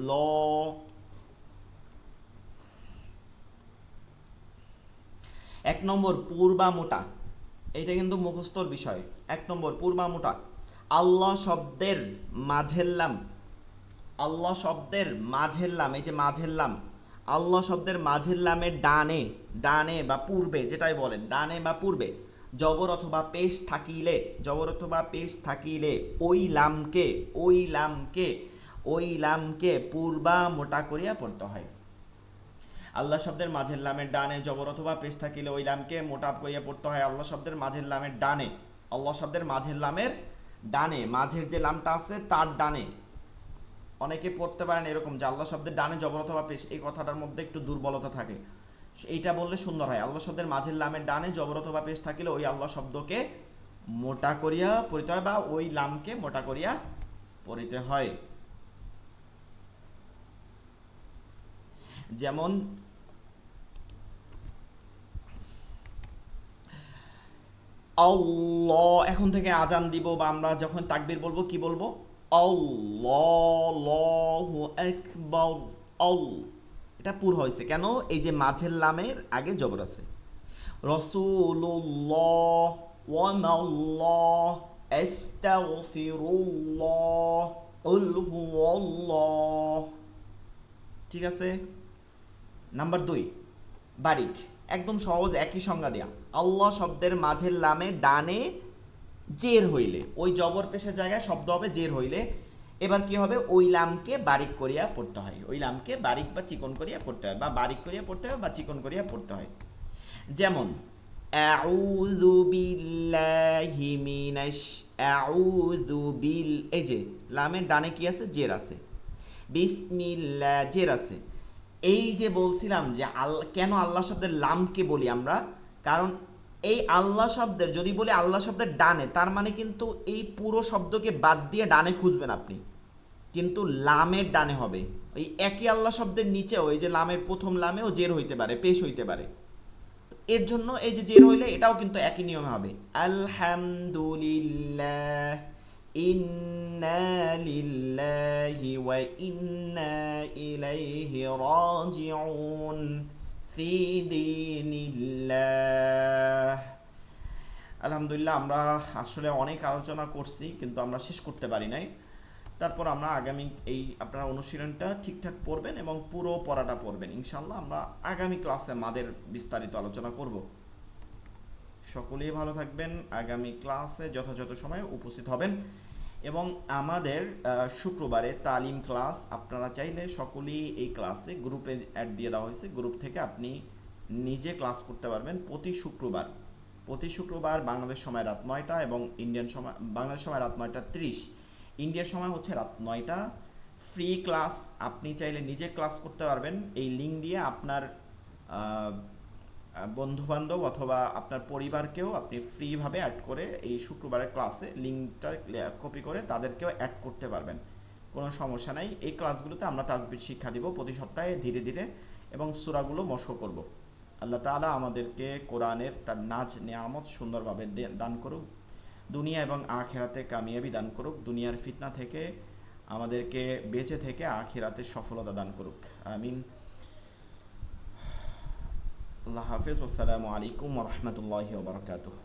ল। এক নম্বর পূর্বা মোটা, এটা কিন্তু মুখস্থর বিষয়। এক নম্বর পূর্বা মোটা, আল্লাহ শব্দের মাঝের লাম, আল্লাহ শব্দের মাঝের লাম, এই যে মাঝের লাম, আল্লাহ শব্দের মাঝের লামের ডানে, ডানে বা পূর্বে, যেটাই বলেন ডানে বা পূর্বে জবর অথবা পেশ থাকিলে, জবর অথবা পেশ থাকিলে ওই লামকে, ওই লামকে, ওই লামকে পূর্বা মোটা করিয়া পড়তে হয়। আল্লাহ শব্দের মাঝের লামের ডানে জবর অথবা পেশ থাকিলে ওই লামকে মোটা করিয়া পড়তে হয়। আল্লাহ শব্দের মাঝের লামের ডানে, আল্লাহ শব্দের মাঝের লামের ডানে, মাঝের যে লামটা আছে তার ডানে। অনেকে পড়তে পারেন এরকম যে আল্লাহ শব্দের ডানে জবর অথবা পেশ, এই কথাটার মধ্যে একটু দুর্বলতা থাকে, এইটা বললে সুন্দর হয়। আল্লাহ শব্দের মাঝের লামের ডানে জবর অথবা পেশ থাকিলে ওই আল্লাহ শব্দকে মোটা করিয়া পড়িতে হয়, বা ওই লামকে মোটা করিয়া পড়িতে হয়। যেমন আল্লাহ, এখন থেকে আজান দিব বা আমরা যখন তাকবীর বলবো কি বলবো? আল্লাহু আকবার। এটা পুর হয়েছে কেন? এই যে মাঝের লামের আগে জবর আছে। রাসূলুল্লাহ, ওয়ামাল্লাহ, আস্তাগফিরুল্লাহ, কুল হুয়াল্লাহ। ঠিক আছে। নাম্বার 2, বারিক, একদম সহজ, একই সংজ্ঞা দেয়া। আল্লাহ শব্দের মাঝের লামে ডানে জের হইলে, ওই জবর পেশের জায়গায় শব্দ হবে জের হইলে, এবার কি হবে? ওই লামকে বারিক করিয়া পড়তে হয়, ওই লামকে বারিক বা চিকন করিয়া পড়তে হয়, বা বারিক করিয়া পড়তে হয় বা চিকন করিয়া পড়তে হয়। যেমন আউযু বিল্লাহি মিনাশ, আউযু বিল, এই যে লামের ডানে কি আছে? জের আছে। বিসমিল্লাহ, জের আছে। এই যে বলছিলাম যে কেন আল্লাহ শব্দের লামকে বলি আমরা, কারণ এই আল্লাহ শব্দের যদি বলি আল্লাহ শব্দের ডানে, তার মানে কিন্তু এই পুরো শব্দকে বাদ দিয়ে ডানে খুঁজবেন আপনি, কিন্তু লামের ডানে হবে। ওই একই আল্লাহ শব্দের নিচেও এই যে লামের প্রথম লামেও জের হইতে পারে, পেশ হইতে পারে। এর জন্য এই যে জের হইলে এটাও কিন্তু একই নিয়মে হবে। আলহামদুলিল্লাহ, ইন্না লিল্লাহি ওয়া ইন্না ইলাইহি রাজিউন, ফি দীনিল্লাহ। আলহামদুলিল্লাহ, আমরা আসলে অনেক আলোচনা করছি কিন্তু আমরা শেষ করতে পারি নাই। তারপর আমরা আগামী এই আপনারা অনুশীলনটা ঠিকঠাক পড়বেন এবং পুরো পড়াটা পড়বেন। ইনশাআল্লাহ আমরা আগামী ক্লাসে মাদের বিস্তারিত আলোচনা করব। সকলেই ভালো থাকবেন, আগামী ক্লাসে যথাযথ সময়ে উপস্থিত হবেন। এবং আমাদের শুক্রবারে তালিম ক্লাস, আপনারা চাইলে সকলেই এই ক্লাসে গ্রুপে অ্যাড দিয়ে দেওয়া হয়েছে, গ্রুপ থেকে আপনি নিজে ক্লাস করতে পারবেন প্রতি শুক্রবার বাংলাদেশ সময় রাত 9টা এবং ইন্ডিয়ান সময়, বাংলাদেশ সময় রাত 9:30, ইন্ডিয়ার সময় হচ্ছে রাত 9টা। ফ্রি ক্লাস, আপনি চাইলে নিজে ক্লাস করতে পারবেন। এই লিঙ্ক দিয়ে আপনার বন্ধুবান্ধব অথবা আপনার পরিবারকেও আপনি ফ্রিভাবে অ্যাড করে এই শুক্রবারের ক্লাসে লিঙ্কটা কপি করে তাদেরকেও অ্যাড করতে পারবেন, কোনো সমস্যা নাই। এই ক্লাসগুলোতে আমরা তাসবিহ শিক্ষা দিব প্রতি সপ্তাহে ধীরে ধীরে, এবং সূরাগুলো মশক করব। আল্লাহ তাআলা আমাদেরকে কোরআনের তার নাজ নেয়ামত সুন্দরভাবে দান করুক, দুনিয়া এবং আখিরাতে কামিয়াবি দান করুক, দুনিয়ার ফিতনা থেকে আমাদেরকে বেঁচে থেকে আখিরাতে সফলতা দান করুক, আমিন। আল্লাহ হাফেজ, আসসালামু আলাইকুম ওয়া রাহমাতুল্লাহি ওয়া বারাকাতুহু।